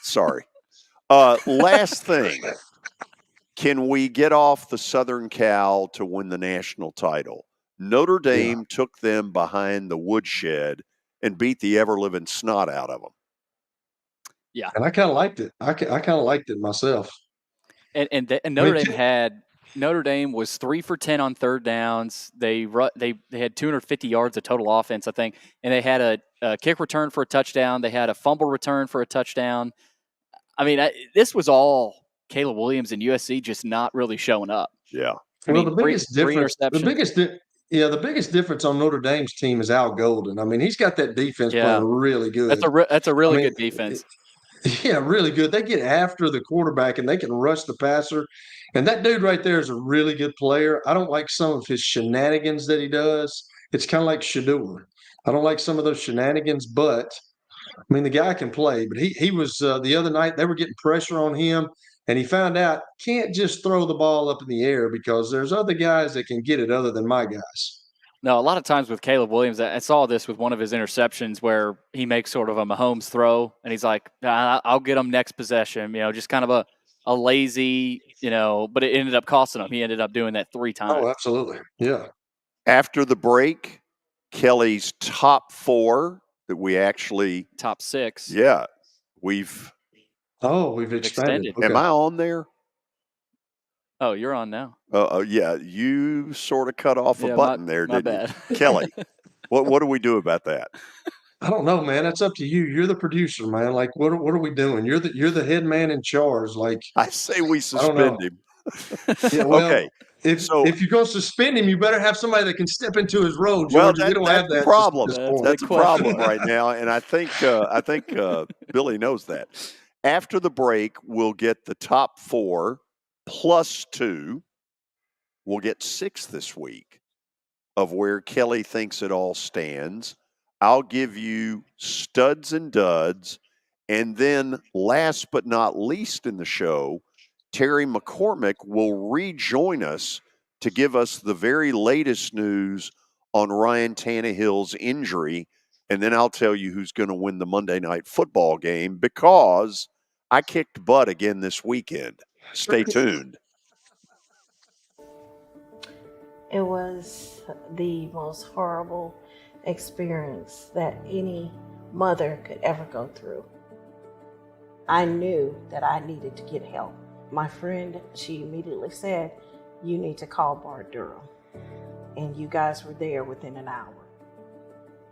sorry. Last thing. Can we get off the Southern Cal to win the national title? Notre Dame took them behind the woodshed and beat the ever-living snot out of them. Yeah. And I kind of liked it. I kind of liked it myself. And Notre Dame was 3 for 10 on third downs. They had 250 yards of total offense, I think, and they had a kick return for a touchdown. They had a fumble return for a touchdown. I mean, this was all Caleb Williams and USC just not really showing up. Yeah. The biggest difference on Notre Dame's team is Al Golden. I mean, he's got that defense playing really good. That's a really good defense. Yeah, really good. They get after the quarterback and they can rush the passer. And that dude right there is a really good player. I don't like some of his shenanigans that he does. It's kind of like Shador. I don't like some of those shenanigans, but I mean, the guy can play. But he was the other night, they were getting pressure on him. And he found out can't just throw the ball up in the air because there's other guys that can get it other than my guys. No, a lot of times with Caleb Williams, I saw this with one of his interceptions where he makes sort of a Mahomes throw, and he's like, I'll get him next possession, just kind of a lazy, but it ended up costing him. He ended up doing that 3 times. Oh, absolutely. Yeah. After the break, Kelly's top 4 that we actually – top 6. Yeah. We've expanded. Okay. Am I on there? Oh, you're on now. Yeah. You sort of cut off a button there, my didn't bad. you? Kelly, what do we do about that? I don't know, man. That's up to you. You're the producer, man. Like, what are we doing? You're the head man in charge. Like, I say we suspend him. Yeah, well, okay. If you're going to suspend him, you better have somebody that can step into his role, George. Well, we don't have that. Problem. That's a problem right now, and I think Billy knows that. After the break, we'll get the top 4 plus 2. We'll get 6 this week of where Kelly thinks it all stands. I'll give you studs and duds, and then last but not least in the show, Terry McCormick will rejoin us to give us the very latest news on Ryan Tannehill's injury. And then I'll tell you who's going to win the Monday Night Football game because I kicked butt again this weekend. Stay tuned. It was the most horrible experience that any mother could ever go through. I knew that I needed to get help. My friend, she immediately said, you need to call Bart Durham. And you guys were there within an hour.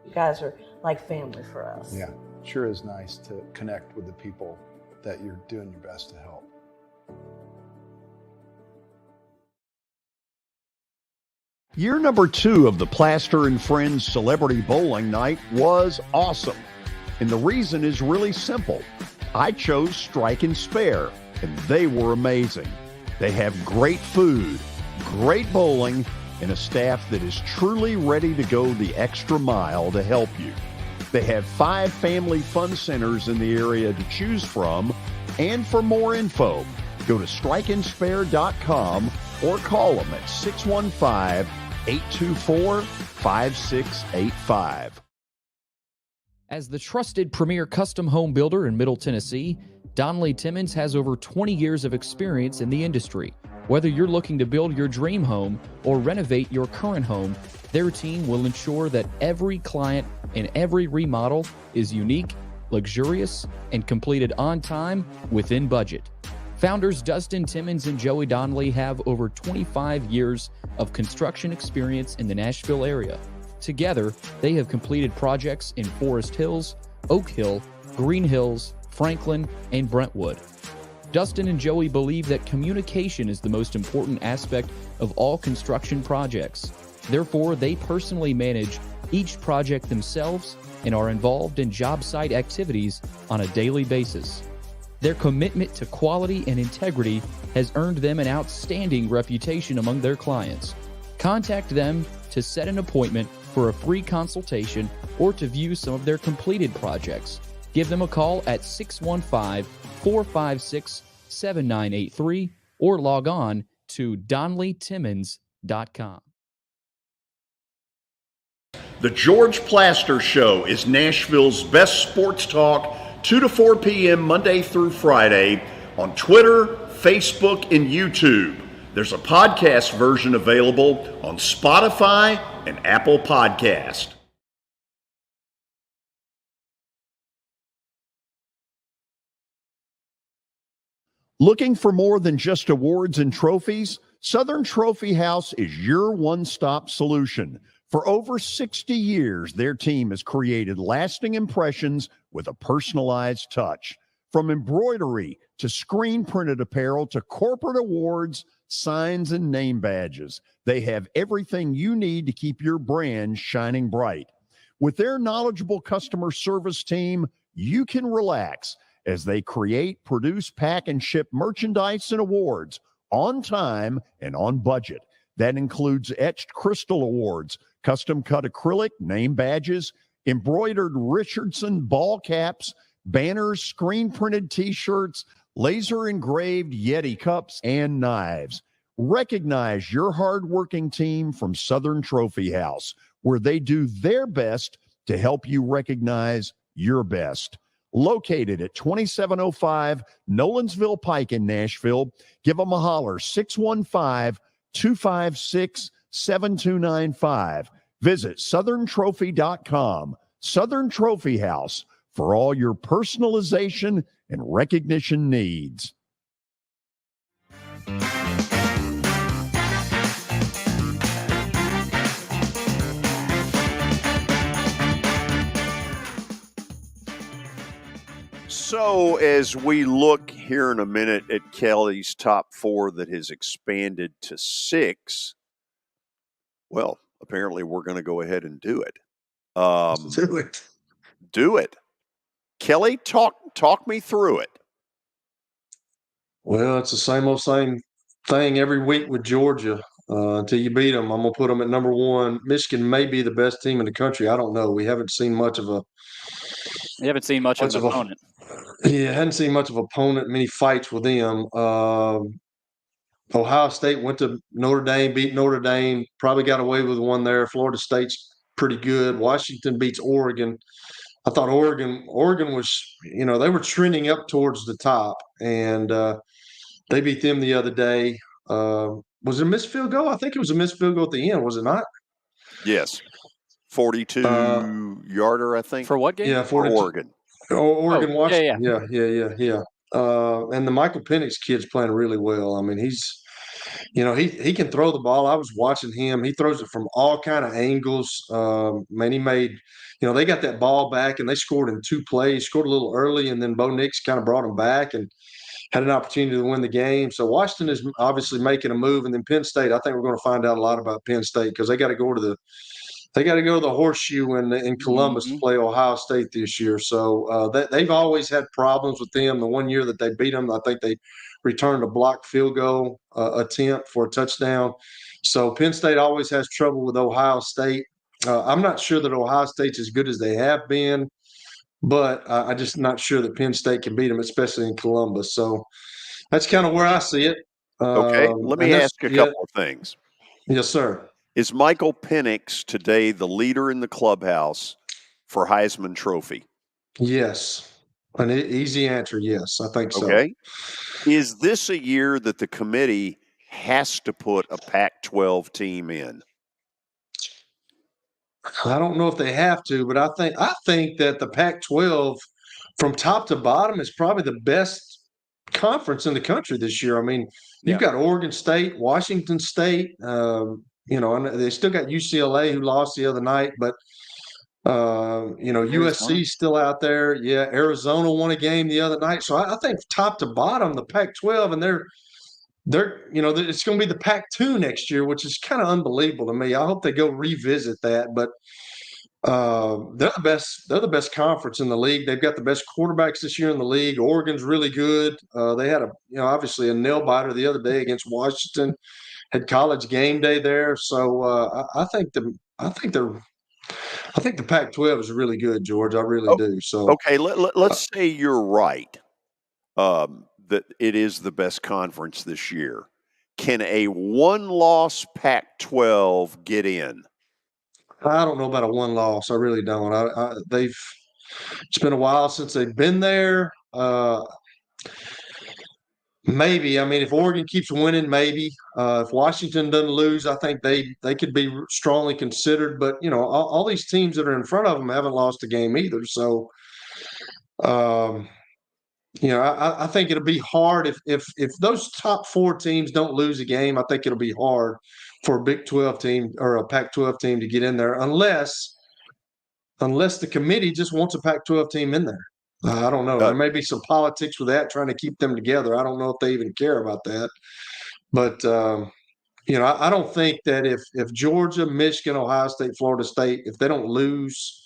You guys are like family for us. Yeah, sure is nice to connect with the people that you're doing your best to help. Year number 2 of the Plaster and Friends Celebrity Bowling Night was awesome. And the reason is really simple. I chose Strike and Spare, and they were amazing. They have great food, great bowling, and a staff that is truly ready to go the extra mile to help you. They have 5 family fun centers in the area to choose from, and for more info, go to strikeandspare.com or call them at 615-824-5685. As the trusted premier custom home builder in Middle Tennessee, Donnelly Timmons has over 20 years of experience in the industry. Whether you're looking to build your dream home or renovate your current home, their team will ensure that every client and every remodel is unique, luxurious, and completed on time within budget. Founders Dustin Timmons and Joey Donnelly have over 25 years of construction experience in the Nashville area. Together, they have completed projects in Forest Hills, Oak Hill, Green Hills, Franklin, and Brentwood. Dustin and Joey believe that communication is the most important aspect of all construction projects. Therefore, they personally manage each project themselves and are involved in job site activities on a daily basis. Their commitment to quality and integrity has earned them an outstanding reputation among their clients. Contact them to set an appointment for a free consultation or to view some of their completed projects. Give them a call at 615-456-7983 or log on to DonnellyTimmons.com. The George Plaster Show is Nashville's best sports talk, 2 to 4 p.m. Monday through Friday on Twitter, Facebook, and YouTube. There's a podcast version available on Spotify and Apple Podcast. Looking for more than just awards and trophies? Southern Trophy House is your one-stop solution. For over 60 years, their team has created lasting impressions with a personalized touch. From embroidery to screen-printed apparel to corporate awards, signs, and name badges, they have everything you need to keep your brand shining bright. With their knowledgeable customer service team, you can relax as they create, produce, pack, and ship merchandise and awards on time and on budget. That includes etched crystal awards, custom-cut acrylic, name badges, embroidered Richardson ball caps, banners, screen-printed T-shirts, laser-engraved Yeti cups, and knives. Recognize your hard-working team from Southern Trophy House, where they do their best to help you recognize your best. Located at 2705 Nolensville Pike in Nashville, give them a holler, 615-256-7295. Visit southerntrophy.com. Southern Trophy House, for all your personalization and recognition needs. So as we look here in a minute at Kelly's top four that has expanded to 6, well, apparently we're going to go ahead and do it. Do it. Do it. Kelly, talk me through it. Well, it's the same old same thing every week with Georgia. Until you beat them, I'm going to put them at number 1. Michigan may be the best team in the country. I don't know. We haven't seen much of an opponent. Hadn't seen much of opponent, many fights with them. Ohio State went to Notre Dame, beat Notre Dame, probably got away with one there. Florida State's pretty good. Washington beats Oregon. I thought Oregon was, they were trending up towards the top, and they beat them the other day. Was it a missed field goal? I think it was a missed field goal at the end, was it not? Yes. 42-yarder, I think. For what game? Yeah, 42. Oregon. Oregon, Washington. Yeah. Yeah. And the Michael Penix kid's playing really well. I mean, he's, he can throw the ball. I was watching him. He throws it from all kind of angles. Man, he made, they got that ball back and they scored in 2 plays, scored a little early, and then Bo Nix kind of brought them back and had an opportunity to win the game. So Washington is obviously making a move. And then Penn State, I think we're going to find out a lot about Penn State because they got to go to the Horseshoe in Columbus to play Ohio State this year. So they've always had problems with them. The one year that they beat them, I think they returned a blocked field goal attempt for a touchdown. So Penn State always has trouble with Ohio State. I'm not sure that Ohio State's as good as they have been, but I'm just not sure that Penn State can beat them, especially in Columbus. So that's kind of where I see it. Okay, let me ask a couple of things. Yes, sir. Is Michael Penix today the leader in the clubhouse for Heisman Trophy? Yes. An easy answer, yes. I think so. Okay. Is this a year that the committee has to put a Pac-12 team in? I don't know if they have to, but I think that the Pac-12 from top to bottom is probably the best conference in the country this year. I mean, you've got Oregon State, Washington State, and they still got UCLA who lost the other night, but USC still out there. Yeah, Arizona won a game the other night. So I think top to bottom, the Pac-12, and they're it's going to be the Pac-2 next year, which is kind of unbelievable to me. I hope they go revisit that, but they're the best. They're the best conference in the league. They've got the best quarterbacks this year in the league. Oregon's really good. They had obviously a nail biter the other day against Washington. Had college game day there, so I think the Pac-12 is really good, George. I really do. So Okay, let's say you're right, that it is the best conference this year. Can a one-loss Pac-12 get in? I don't know about a one loss. I really don't. It's been a while since they've been there. Maybe. I mean, if Oregon keeps winning, maybe. If Washington doesn't lose, I think they could be strongly considered. But all these teams that are in front of them haven't lost a game either. So, I think it'll be hard if those top 4 teams don't lose a game. I think it'll be hard for a Big 12 team or a Pac-12 team to get in there unless the committee just wants a Pac-12 team in there. I don't know. There may be some politics with that, trying to keep them together. I don't know if they even care about that. But, I don't think that if Georgia, Michigan, Ohio State, Florida State, if they don't lose,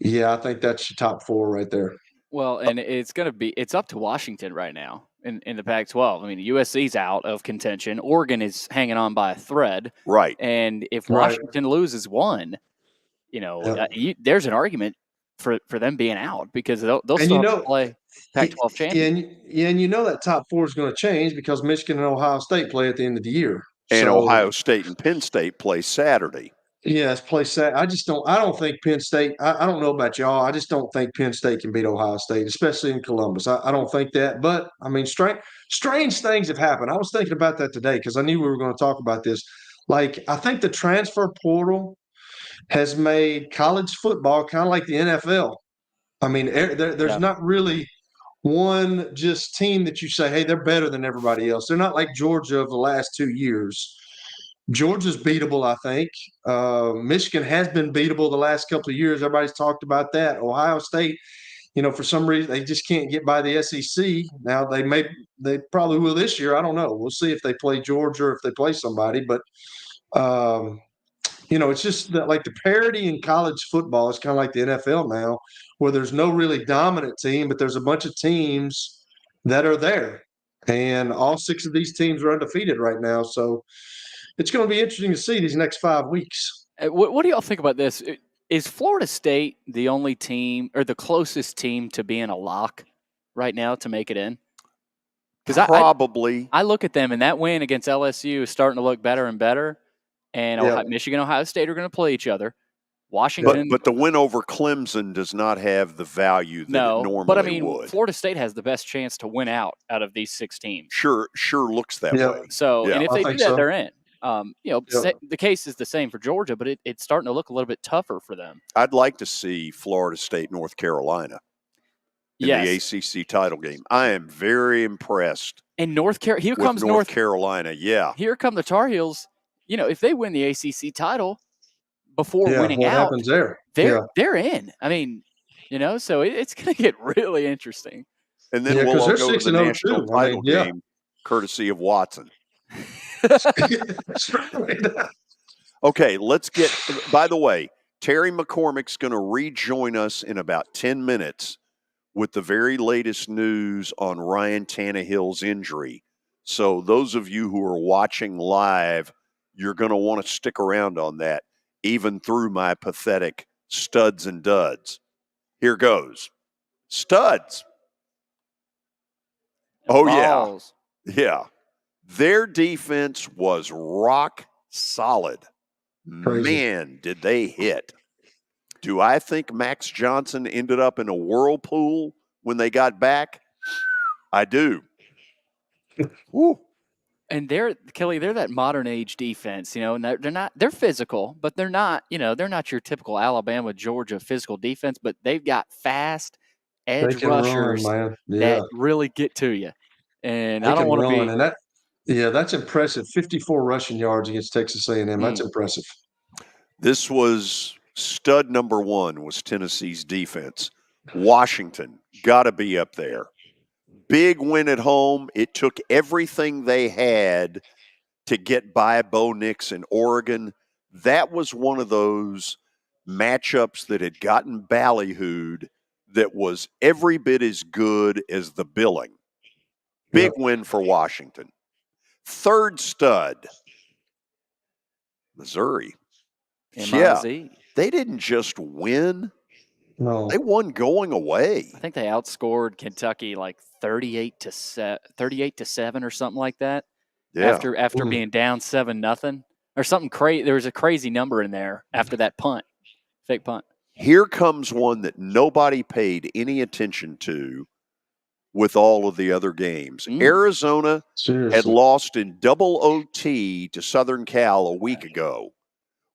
I think that's your top 4 right there. Well, and it's up to Washington right now in the Pac-12. I mean, USC's out of contention. Oregon is hanging on by a thread. Right. And if Washington loses one, there's an argument for them being out because they'll still have to play Pac-12 champion. And that top 4 is going to change because Michigan and Ohio State play at the end of the year. And Ohio State and Penn State play Saturday. Yes, play Saturday. I don't think Penn State. I don't know about y'all. I just don't think Penn State can beat Ohio State, especially in Columbus. I don't think that. But I mean, strange things have happened. I was thinking about that today because I knew we were going to talk about this. Like, I think the transfer portal has made college football kind of like the NFL. I mean, there's not really one just team that you say, hey, they're better than everybody else. They're not like Georgia of the last 2 years. Georgia's beatable, I think. Michigan has been beatable the last couple of years. Everybody's talked about that. Ohio State, for some reason, they just can't get by the SEC. Now, they probably will this year. I don't know. We'll see if they play Georgia or if they play somebody. But, it's just that, like, the parity in college football is kind of like the NFL now, where there's no really dominant team, but there's a bunch of teams that are there. And all 6 of these teams are undefeated right now. So, it's going to be interesting to see these next 5 weeks. What do y'all think about this? Is Florida State the only team or the closest team to being a lock right now to make it in? Because probably. I look at them, and that win against LSU is starting to look better and better. And Michigan, Ohio State are going to play each other. Washington, but the win over Clemson does not have the value that it normally but I mean, would. Florida State has the best chance to win out of these 6 teams. Sure looks that way. So, and if they do that, they're in. The case is the same for Georgia, but it's starting to look a little bit tougher for them. I'd like to see Florida State, North Carolina in the ACC title game. I am very impressed. And North Carolina, yeah. Here come the Tar Heels. If they win the ACC title before winning what out, happens there? They're in. I mean, so it's going to get really interesting. And then we'll all go to the national title game, courtesy of Watson. Okay, let's get – by the way, Terry McCormick's going to rejoin us in about 10 minutes with the very latest news on Ryan Tannehill's injury. So those of you who are watching live, you're going to want to stick around on that, even through my pathetic studs and duds. Here goes. Studs. Oh, Balls. yeah. Their defense was rock solid. Crazy. Man, did they hit. Do I think Max Johnson ended up in a whirlpool when they got back? I do. Woo. And they're that modern age defense, and they're physical, but they're not your typical Alabama, Georgia physical defense, but they've got fast, edge rushers man. that really get to you. And They I don't can want to run, be. and that's impressive. 54 rushing yards against Texas A&M. That's impressive. This was stud number one was Tennessee's defense. Washington, got to be up there. Big win at home. It took everything they had to get by Bo Nix in Oregon. That was one of those matchups that had gotten ballyhooed that was every bit as good as the billing. Big win for Washington. Third stud, Missouri. MIZ. They didn't just win. No. They won going away. I think they outscored Kentucky like 38 to 7 or something like that. Yeah. After being down 7-0 or something crazy. There was a crazy number in there after that fake punt. Here comes one that nobody paid any attention to with all of the other games. Arizona had lost in double OT to Southern Cal a week ago.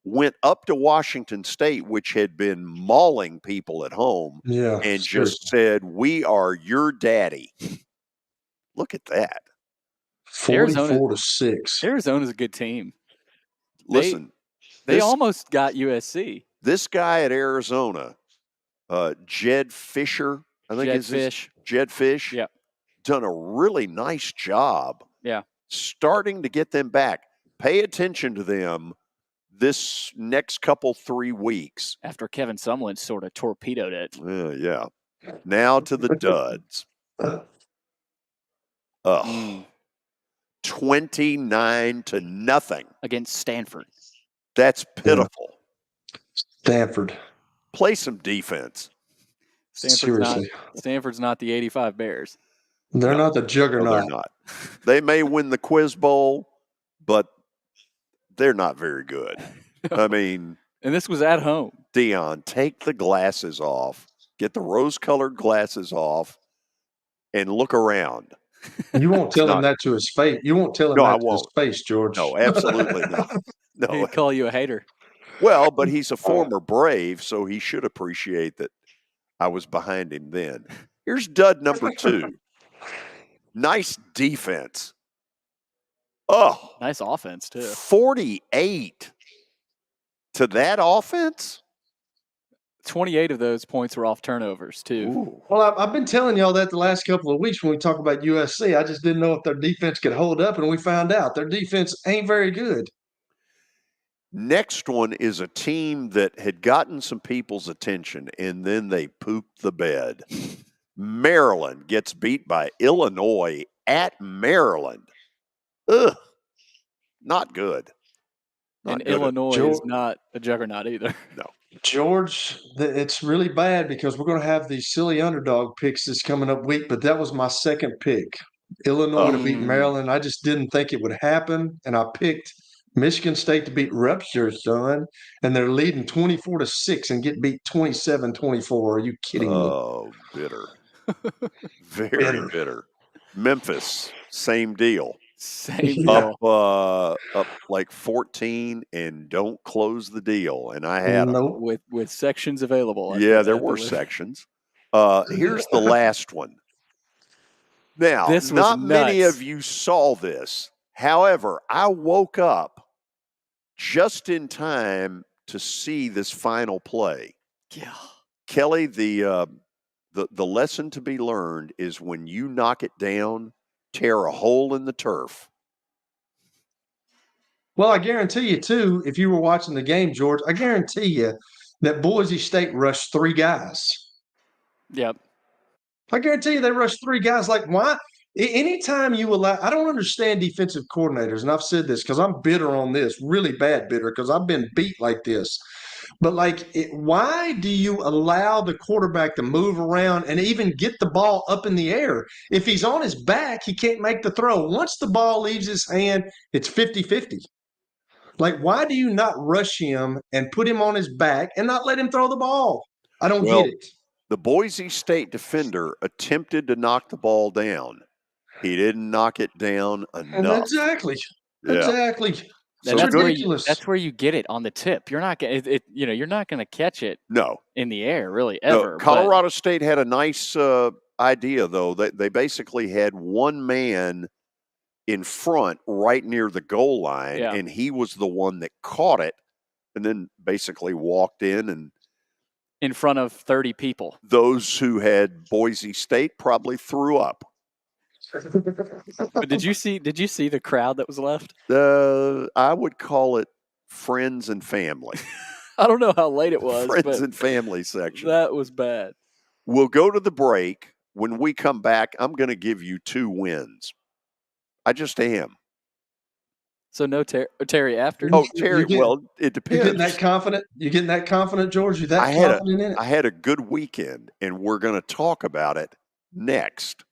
Went up to Washington State, which had been mauling people at home, and just said, "We are your daddy." Look at that. 44-6. Arizona's a good team. Listen, they almost got USC. This guy at Arizona, Jed Fisher, I think Jed Fish, done a really nice job. Yeah, starting to get them back. Pay attention to them this next couple 3 weeks. After Kevin Sumlin sort of torpedoed it. Yeah. Now to the duds. 29-0 against Stanford. That's pitiful. Stanford. Play some defense. Stanford's not the 85 Bears. They're not the juggernaut. No, they're not. They may win the Quiz Bowl, but they're not very good. I mean, and this was at home. Dion, take the glasses off, get the rose-colored glasses off, and look around. You won't tell him that to his face. You won't tell him that to his face, George. No, absolutely not. No, he'd call you a hater. Well, but he's a former Brave, so he should appreciate that I was behind him then. Here's dud number 2. Nice defense. Oh, nice offense too. 48 to that offense. 28 of those points were off turnovers too. Ooh. Well, I've been telling y'all that the last couple of weeks when we talk about USC. I just didn't know if their defense could hold up, and we found out their defense ain't very good. Next one is a team that had gotten some people's attention, and then they pooped the bed. Maryland gets beat by Illinois at Maryland. Ugh, not good. And Illinois is not a juggernaut either. No. George, it's really bad because we're going to have these silly underdog picks this coming up week, but that was my second pick. Illinois to beat Maryland. I just didn't think it would happen, and I picked Michigan State to beat Rutgers, son, and they're leading 24-6 and get beat 27-24. Are you kidding me? Oh, bitter. Very bitter. Memphis, same deal. Same deal. Up like 14 and don't close the deal. And I had them. With sections available. Yeah, there were sections. Here's the last one. Now, not many of you saw this. However, I woke up just in time to see this final play. Yeah. Kelly, the lesson to be learned is when you knock it down, tear a hole in the turf. Well, I guarantee you, too, if you were watching the game, George, I guarantee you that Boise State rushed 3 guys. Yep. I guarantee you they rushed 3 guys. Like, why? Anytime you allow – I don't understand defensive coordinators, and I've said this because I'm bitter on this, really bad bitter because I've been beat like this. But, why do you allow the quarterback to move around and even get the ball up in the air? If he's on his back, he can't make the throw. Once the ball leaves his hand, it's 50-50. Why do you not rush him and put him on his back and not let him throw the ball? I don't get it. The Boise State defender attempted to knock the ball down. He didn't knock it down enough. Exactly. Yeah. Exactly. And that's where you get it on the tip. You're not going you're not going to catch it in the air really ever. No, Colorado State had a nice idea though. They basically had one man in front right near the goal line, and he was the one that caught it and then basically walked in front of 30 people. Those who had Boise State probably threw up. But did you see the crowd that was left? I would call it friends and family. I don't know how late it was. Friends and family section. That was bad. We'll go to the break. When we come back, I'm going to give you 2 wins. I just am. So no Terry after? Oh, Terry. Well, it depends. You're getting that confident? You're getting that confident, George? You're that confident in it? I had a good weekend, and we're going to talk about it next.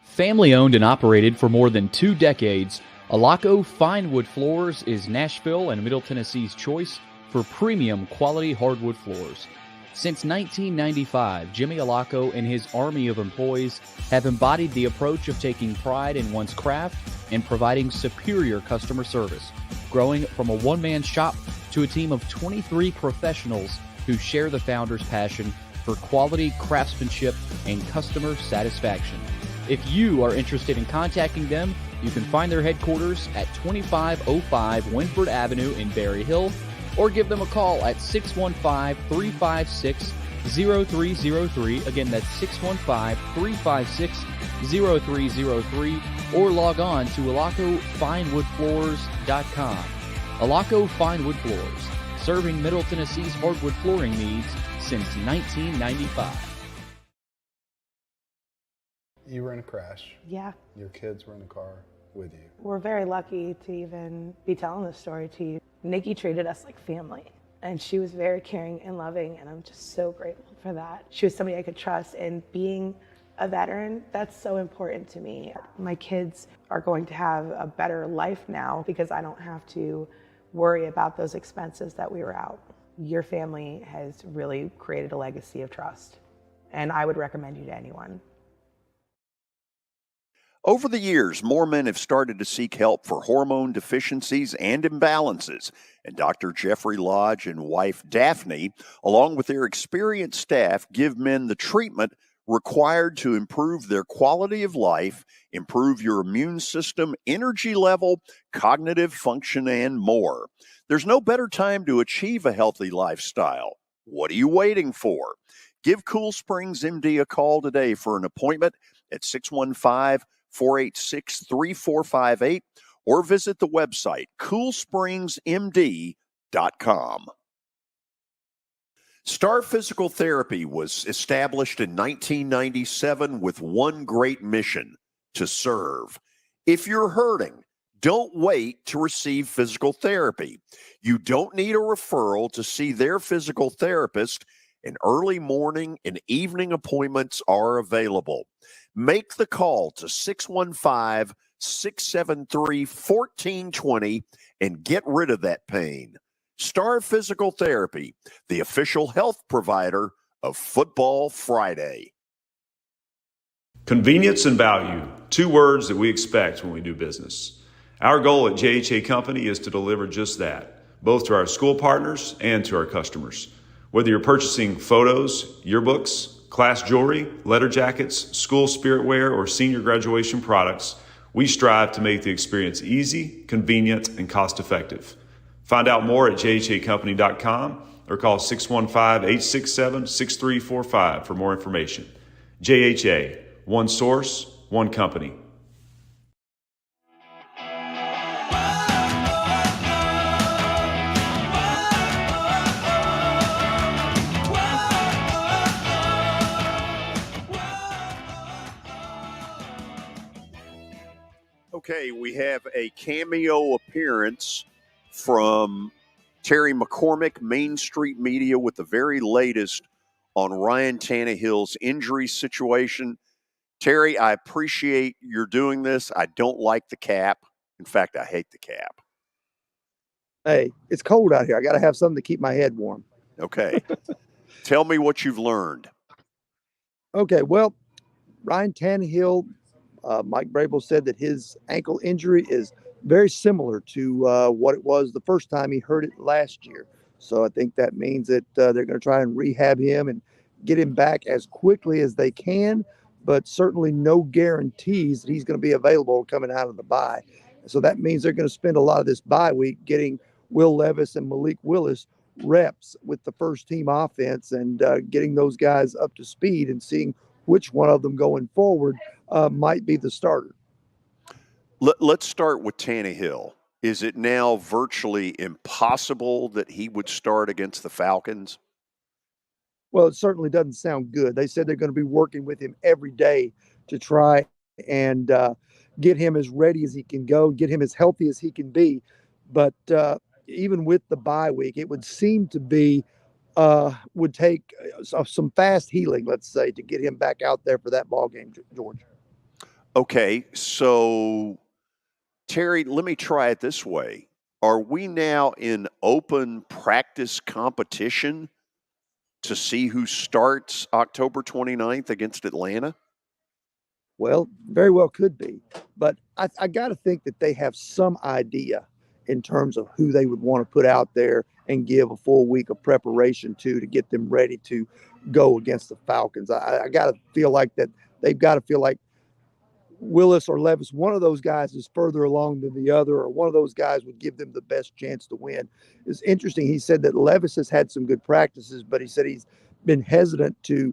Family owned and operated for more than 2 decades, Alaco Fine Wood Floors is Nashville and Middle Tennessee's choice for premium quality hardwood floors. Since 1995, Jimmy Alaco and his army of employees have embodied the approach of taking pride in one's craft and providing superior customer service, growing from a one-man shop to a team of 23 professionals who share the founder's passion for quality craftsmanship and customer satisfaction. If you are interested in contacting them, you can find their headquarters at 2505 Winford Avenue in Berry Hill, or give them a call at 615-356-0303. Again, that's 615-356-0303, or log on to alacofinewoodfloors.com. Alaco Fine Wood Floors, serving Middle Tennessee's hardwood flooring needs since 1995. You were in a crash. Yeah. Your kids were in the car with you. We're very lucky to even be telling this story to you. Nikki treated us like family, and she was very caring and loving, and I'm just so grateful for that. She was somebody I could trust, and being a veteran, that's so important to me. My kids are going to have a better life now because I don't have to worry about those expenses that we were out. Your family has really created a legacy of trust, and I would recommend you to anyone. Over the years, more men have started to seek help for hormone deficiencies and imbalances, and Dr. Jeffrey Lodge and wife Daphne, along with their experienced staff, give men the treatment required to improve their quality of life, improve your immune system, energy level, cognitive function, and more. There's no better time to achieve a healthy lifestyle. What are you waiting for? Give Cool Springs MD a call today for an appointment at 615-486-3458 or visit the website coolspringsmd.com. Star Physical Therapy was established in 1997 with one great mission: to serve. If you're hurting, don't wait to receive physical therapy. You don't need a referral to see their physical therapist, and early morning and evening appointments are available. Make the call to 615-673-1420 and get rid of that pain. Star Physical Therapy, the official health provider of Football Friday. Convenience and value, 2 words that we expect when we do business. Our goal at JHA Company is to deliver just that, both to our school partners and to our customers. Whether you're purchasing photos, yearbooks, class jewelry, letter jackets, school spirit wear, or senior graduation products, we strive to make the experience easy, convenient, and cost-effective. Find out more at jhacompany.com or call 615-867-6345 for more information. JHA, one source, one company. Okay, we have a cameo appearance from Terry McCormick, Main Street Media, with the very latest on Ryan Tannehill's injury situation. Terry, I appreciate you're doing this. I don't like the cap. In fact, I hate the cap. Hey, it's cold out here. I got to have something to keep my head warm. Okay. Tell me what you've learned. Okay, well, Ryan Tannehill, Mike Vrabel said that his ankle injury is very similar to what it was the first time he hurt it last year. So I think that means that they're going to try and rehab him and get him back as quickly as they can, but certainly no guarantees that he's going to be available coming out of the bye. So that means they're going to spend a lot of this bye week getting Will Levis and Malik Willis reps with the first team offense and getting those guys up to speed and seeing which one of them going forward might be the starter. Let's start with Tannehill. Is it now virtually impossible that he would start against the Falcons? Well, it certainly doesn't sound good. They said they're going to be working with him every day to try and get him as ready as he can go, get him as healthy as he can be. But even with the bye week, it would seem to be would take some fast healing, let's say, to get him back out there for that ball game, George. Okay, so Terry, let me try it this way. Are we now in open practice competition to see who starts October 29th against Atlanta? Well, very well could be. But I got to think that they have some idea in terms of who they would want to put out there and give a full week of preparation to get them ready to go against the Falcons. I got to feel like that they've got to feel like Willis or Levis, one of those guys is further along than the other, or one of those guys would give them the best chance to win. It's interesting. He said that Levis has had some good practices, but he said he's been hesitant to,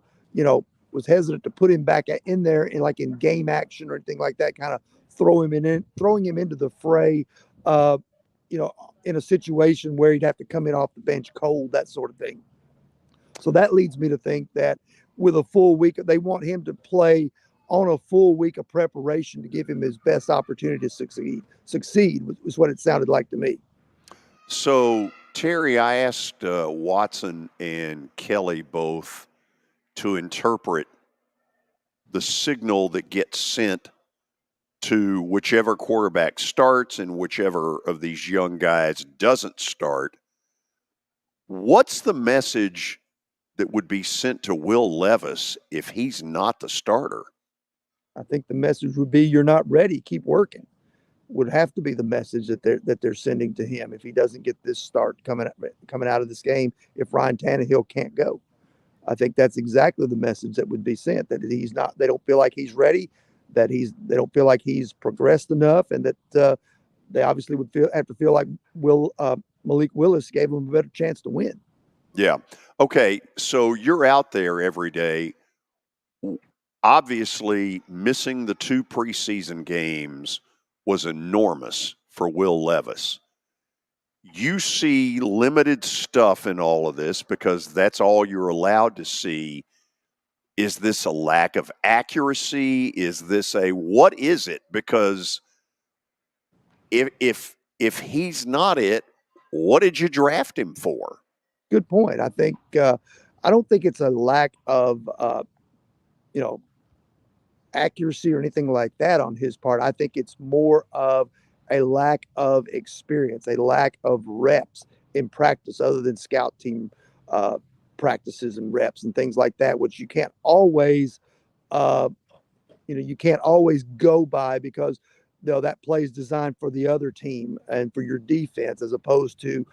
was hesitant to put him back in there in game action or anything like that, kind of throwing him into the fray, in a situation where he'd have to come in off the bench cold, that sort of thing. So that leads me to think that with a full week, they want him to play on a full week of preparation to give him his best opportunity to succeed was what it sounded like to me. So, Terry, I asked Watson and Kelly both to interpret the signal that gets sent to whichever quarterback starts and whichever of these young guys doesn't start. What's the message that would be sent to Will Levis if he's not the starter? I think the message would be, you're not ready, keep working. Would have to be the message that they're sending to him if he doesn't get this start coming out of this game, if Ryan Tannehill can't go. I think that's exactly the message that would be sent, that he's not, they don't feel like he's ready, that they don't feel like he's progressed enough, and that they obviously would have to feel like Malik Willis gave him a better chance to win. Yeah. Okay, so you're out there every day. Obviously, missing the 2 preseason games was enormous for Will Levis. You see limited stuff in all of this because that's all you're allowed to see. Is this a lack of accuracy? Is this what is it? Because if he's not it, what did you draft him for? Good point. I think I don't think it's a lack of accuracy or anything like that on his part. I think it's more of a lack of experience, a lack of reps in practice other than scout team practices and reps and things like that, which you can't always go by because that play is designed for the other team and for your defense as opposed to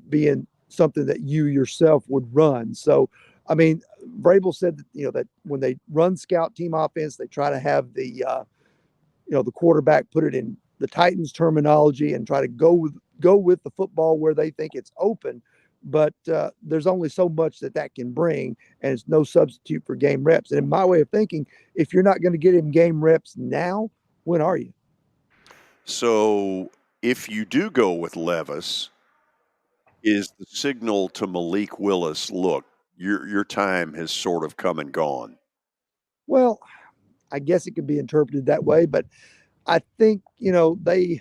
being something that you yourself would run. So I mean, Vrabel said that, that when they run scout team offense, they try to have the quarterback put it in the Titans terminology and try to go with the football where they think it's open. But there's only so much that can bring, and it's no substitute for game reps. And in my way of thinking, if you're not going to get him game reps now, when are you? So if you do go with Levis, is the signal to Malik Willis, look, your time has sort of come and gone? Well, I guess it could be interpreted that way, but I think, they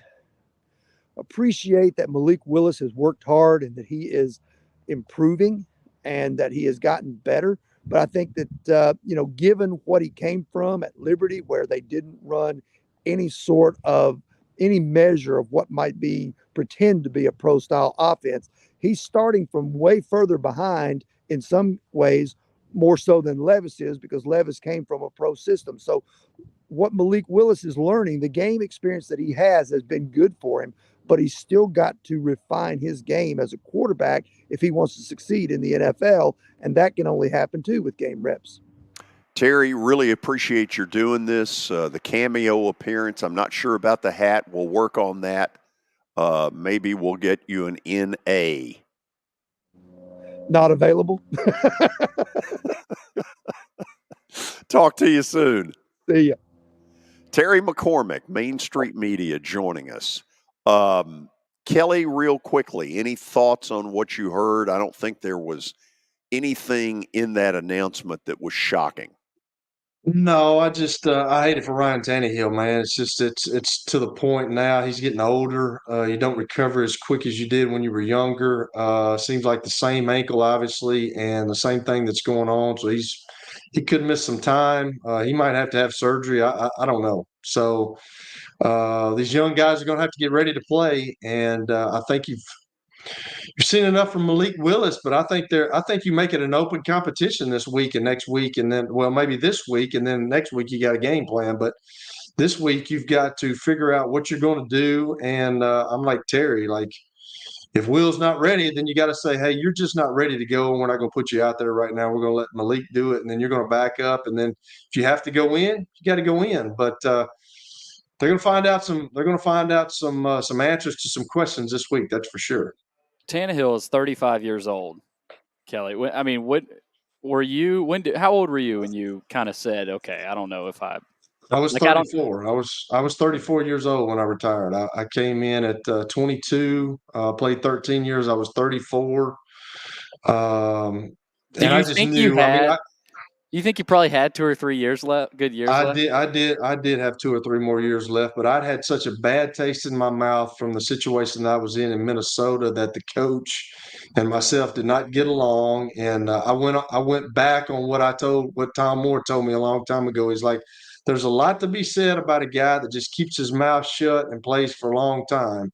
appreciate that Malik Willis has worked hard and that he is improving and that he has gotten better. But I think that, given what he came from at Liberty, where they didn't run any measure of what might pretend to be a pro style offense, he's starting from way further behind in some ways, more so than Levis is, because Levis came from a pro system. So what Malik Willis is learning, the game experience that he has been good for him, but he's still got to refine his game as a quarterback if he wants to succeed in the NFL, and that can only happen too with game reps. Terry, really appreciate your doing this. The cameo appearance, I'm not sure about the hat. We'll work on that. Maybe we'll get you an NA. Not available. Talk to you soon. See ya. Terry McCormick, Main Street Media, joining us. Kelly, real quickly, any thoughts on what you heard? I don't think there was anything in that announcement that was shocking. No, I just I hate it for Ryan Tannehill, man. It's just it's to the point now. He's getting older. You don't recover as quick as you did when you were younger. Seems like the same ankle, obviously, and the same thing that's going on. So he could miss some time. He might have to have surgery. I don't know. So these young guys are going to have to get ready to play, and I think you've seen enough from Malik Willis, but I think you make it an open competition this week and next week, and then maybe this week and then next week you got a game plan. But this week you've got to figure out what you're going to do. And I'm like Terry, like if Will's not ready, then you got to say, hey, you're just not ready to go, and we're not going to put you out there right now. We're going to let Malik do it, and then you're going to back up, and then if you have to go in, you got to go in. But they're going to find out some. They're going to find out some answers to some questions this week. That's for sure. Tannehill is 35 years old, Kelly. I mean, what were you? How old were you when you kind of said, "Okay, I don't know if I." I was 34. I was 34 years old when I retired. I came in at 22. Played 13 years. I was 34. And I just knew. You think you probably had 2 or 3 years left? Good years left. I did have 2 or 3 more years left, but I'd had such a bad taste in my mouth from the situation that I was in Minnesota that the coach and myself did not get along. And I went back on what Tom Moore told me a long time ago. He's like, there's a lot to be said about a guy that just keeps his mouth shut and plays for a long time.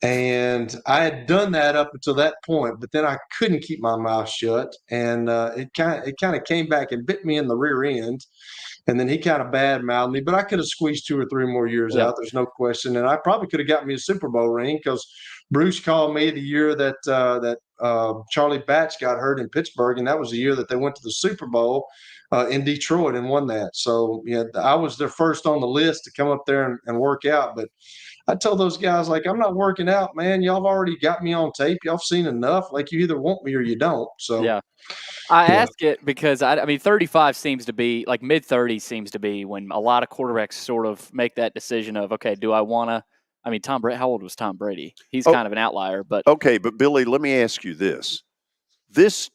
And I had done that up until that point, but then I couldn't keep my mouth shut, and it kind of came back and bit me in the rear end. And then he kind of bad-mouthed me, but I could have squeezed 2 or 3 more years out. There's no question, and I probably could have got me a Super Bowl ring because Bruce called me the year that Charlie Batch got hurt in Pittsburgh, and that was the year that they went to the Super Bowl in Detroit and won that. So I was their first on the list to come up there and work out, but I told those guys, like, I'm not working out, man. Y'all have already got me on tape. Y'all have seen enough. Like, you either want me or you don't. So, yeah. I ask it because, I mean, 35 seems to be, like mid-30s seems to be when a lot of quarterbacks sort of make that decision of, okay, do I want to – I mean, Tom Brady – how old was Tom Brady? He's kind of an outlier. But okay, but Billy, let me ask you this.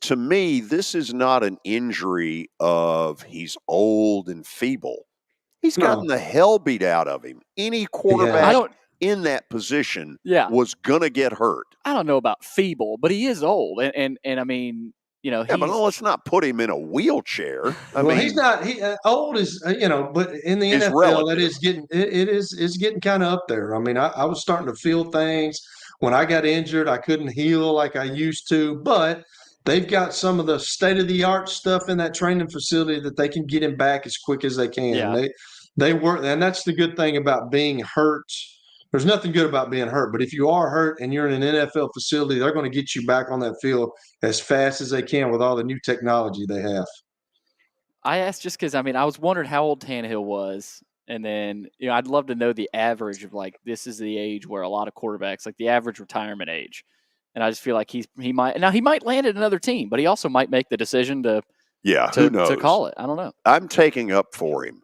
To me, this is not an injury of he's old and feeble. He's gotten the hell beat out of him. Any quarterback in that position was going to get hurt. I don't know about feeble, but he is old. And I mean, but let's not put him in a wheelchair. I mean, he's not. Old is, but in the NFL, relative. It is getting kind of up there. I mean, I was starting to feel things when I got injured. I couldn't heal like I used to, but they've got some of the state-of-the-art stuff in that training facility that they can get him back as quick as they can. Yeah. They work, and that's the good thing about being hurt. There's nothing good about being hurt, but if you are hurt and you're in an NFL facility, they're going to get you back on that field as fast as they can with all the new technology they have. I asked just because, I mean, I was wondering how old Tannehill was, and then, I'd love to know the average of, like, this is the age where a lot of quarterbacks, like the average retirement age. And I just feel like he might land at another team, but he also might make the decision to who knows? To call it. I don't know. I'm taking up for him.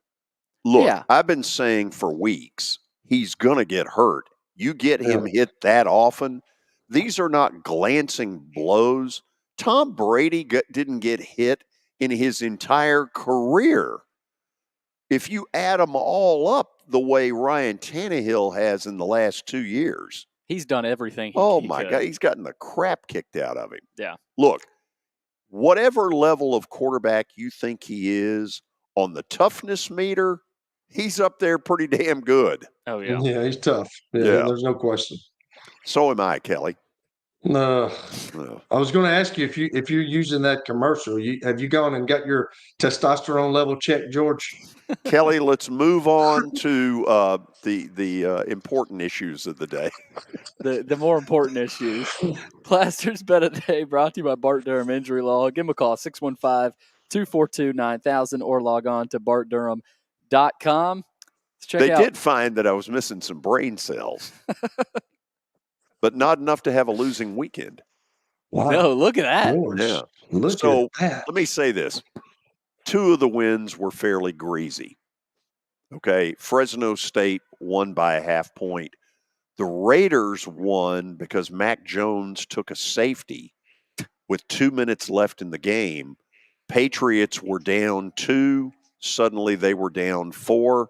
Look, I've been saying for weeks, he's going to get hurt. You get him hit that often. These are not glancing blows. Tom Brady didn't get hit in his entire career. If you add them all up the way Ryan Tannehill has in the last 2 years. He's done everything. My God. He's gotten the crap kicked out of him. Yeah. Look, whatever level of quarterback you think he is on the toughness meter, he's up there pretty damn good. Oh, yeah. Yeah, he's tough. Yeah, there's no question. So am I, Kelly. No. No. I was going to ask you if you're using that commercial. Have you gone and got your testosterone level checked, George? Kelly, let's move on to the important issues of the day. The more important issues. Plaster's Bet of the Day brought to you by Bart Durham Injury Law. Give them a call, 615-242-9000, or log on to bartdurham.com. Let's check They out. did find that I was missing some brain cells, but not enough to have a losing weekend. Wow. No, look at that. George, Yeah. look So at that. let me say this. 2 of the wins were fairly greasy. Okay. Fresno State won by a half point. The Raiders won because Mac Jones took a safety with 2 minutes left in the game. Patriots were down 2. Suddenly they were down 4.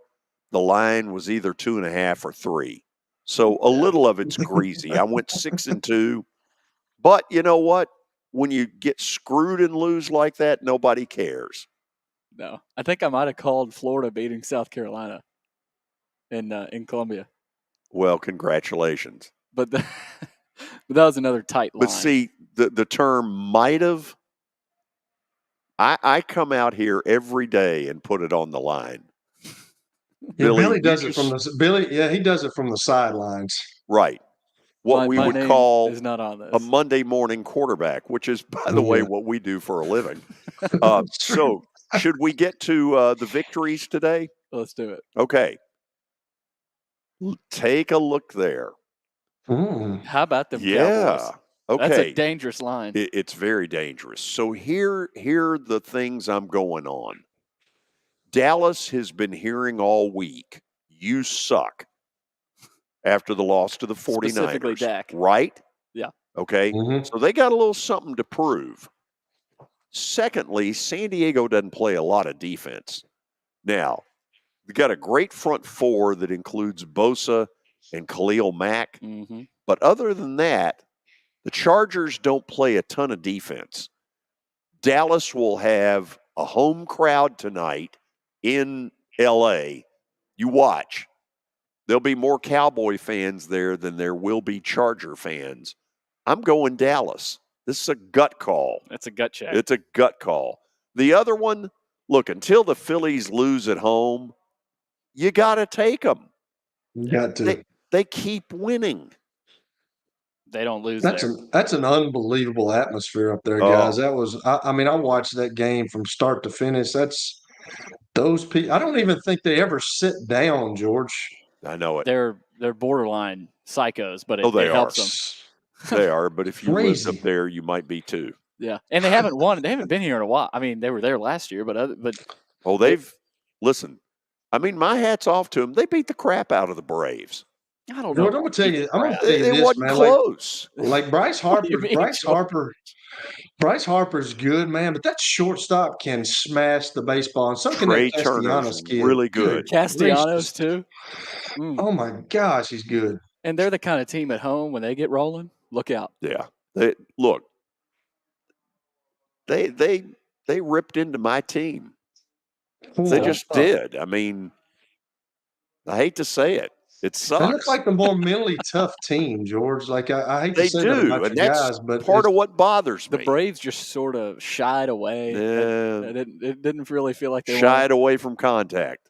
The line was either 2.5 or 3. So a little of it's greasy. I went 6-2. But you know what? When you get screwed and lose like that, nobody cares. No, I think I might have called Florida beating South Carolina in Columbia. Well, congratulations. But that was another tight line. But see, the term might have, I come out here every day and put it on the line. Yeah, Billy does it from he does it from the sidelines. Right. What we would call is not on this. a Monday morning quarterback, which is, by the way, what we do for a living. So should we get to the victories today? Let's do it. Okay. Take a look there. How about them Yeah. Cowboys? Okay. That's a dangerous line. It's very dangerous. So here are the things I'm going on. Dallas has been hearing all week, you suck, after the loss to the 49ers. Specifically Dak. Right? Yeah. Okay. So they got a little something to prove. Secondly, San Diego doesn't play a lot of defense. Now, they got a great front four that includes Bosa and Khalil Mack. Mm-hmm. But other than that, the Chargers don't play a ton of defense. Dallas will have a home crowd tonight in L.A. You watch. There'll be more Cowboy fans there than there will be Charger fans. I'm going Dallas. This is a gut call. That's a gut check. It's a gut call. The other one, look, until the Phillies lose at home, you got to take them. You got to. They keep winning. They don't lose. That's an unbelievable atmosphere up there, guys. That was. I mean, I watched that game from start to finish. That's those people. I don't even think they ever sit down, George. I know it. They're borderline psychos, but it helps them. They are, but if you lived up there, you might be too. Yeah, and they haven't won. They haven't been here in a while. I mean, they were there last year, but listen. I mean, my hat's off to them. They beat the crap out of the Braves. I don't know. I'm gonna tell you this, it wasn't man. Close. Like Bryce Harper. Bryce Harper's good, man, but that shortstop can smash the baseball. And so can Trey that Turner's kid. really good. Castellanos too. Oh my gosh, he's good. And they're the kind of team at home when they get rolling. Look out. Yeah. They ripped into my team. They just did. I mean, I hate to say it. It sucks. They look like the more mentally tough team, George. Like I hate to say do, that about and you that's guys, but part of what bothers me. The Braves just sort of shied away. Yeah. It didn't really feel like they shied away from contact.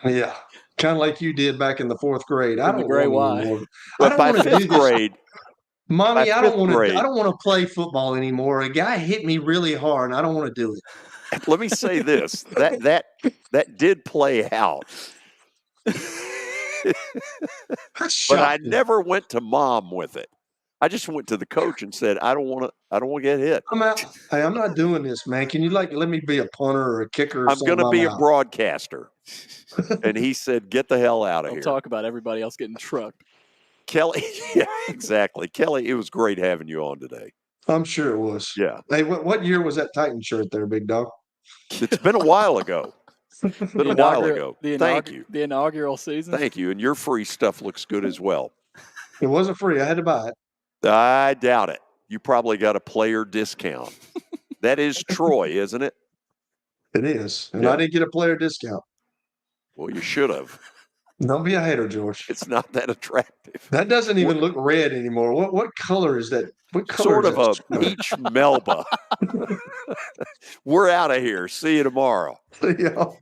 Yeah, kind of like you did back in the fourth grade. I don't gray want Y. anymore. But by fifth grade, Mommy, I don't want to play football anymore. A guy hit me really hard, and I don't want to do it. Let me say this: that did play out. But I never went to mom with it. I just went to the coach and said, I don't want to get hit. I'm out. Hey, I'm not doing this, man. Can you let me be a punter or a kicker or I'm something? going to be a broadcaster. And he said, get the hell out of here. Talk about everybody else getting trucked. Kelly, yeah, exactly. Kelly, it was great having you on today. I'm sure it was. Yeah. Hey, what year was that Titan shirt there, big dog? It's been a while ago. Thank you. The inaugural season. Thank you. And your free stuff looks good as well. It wasn't free. I had to buy it. I doubt it. You probably got a player discount. That is Troy, isn't it? It is. And I didn't get a player discount. Well, you should have. Don't be a hater, George. It's not that attractive. That doesn't even look red anymore. What color is that? What color Sort is of that? a peach Melba. We're out of here. See you tomorrow. See y'all.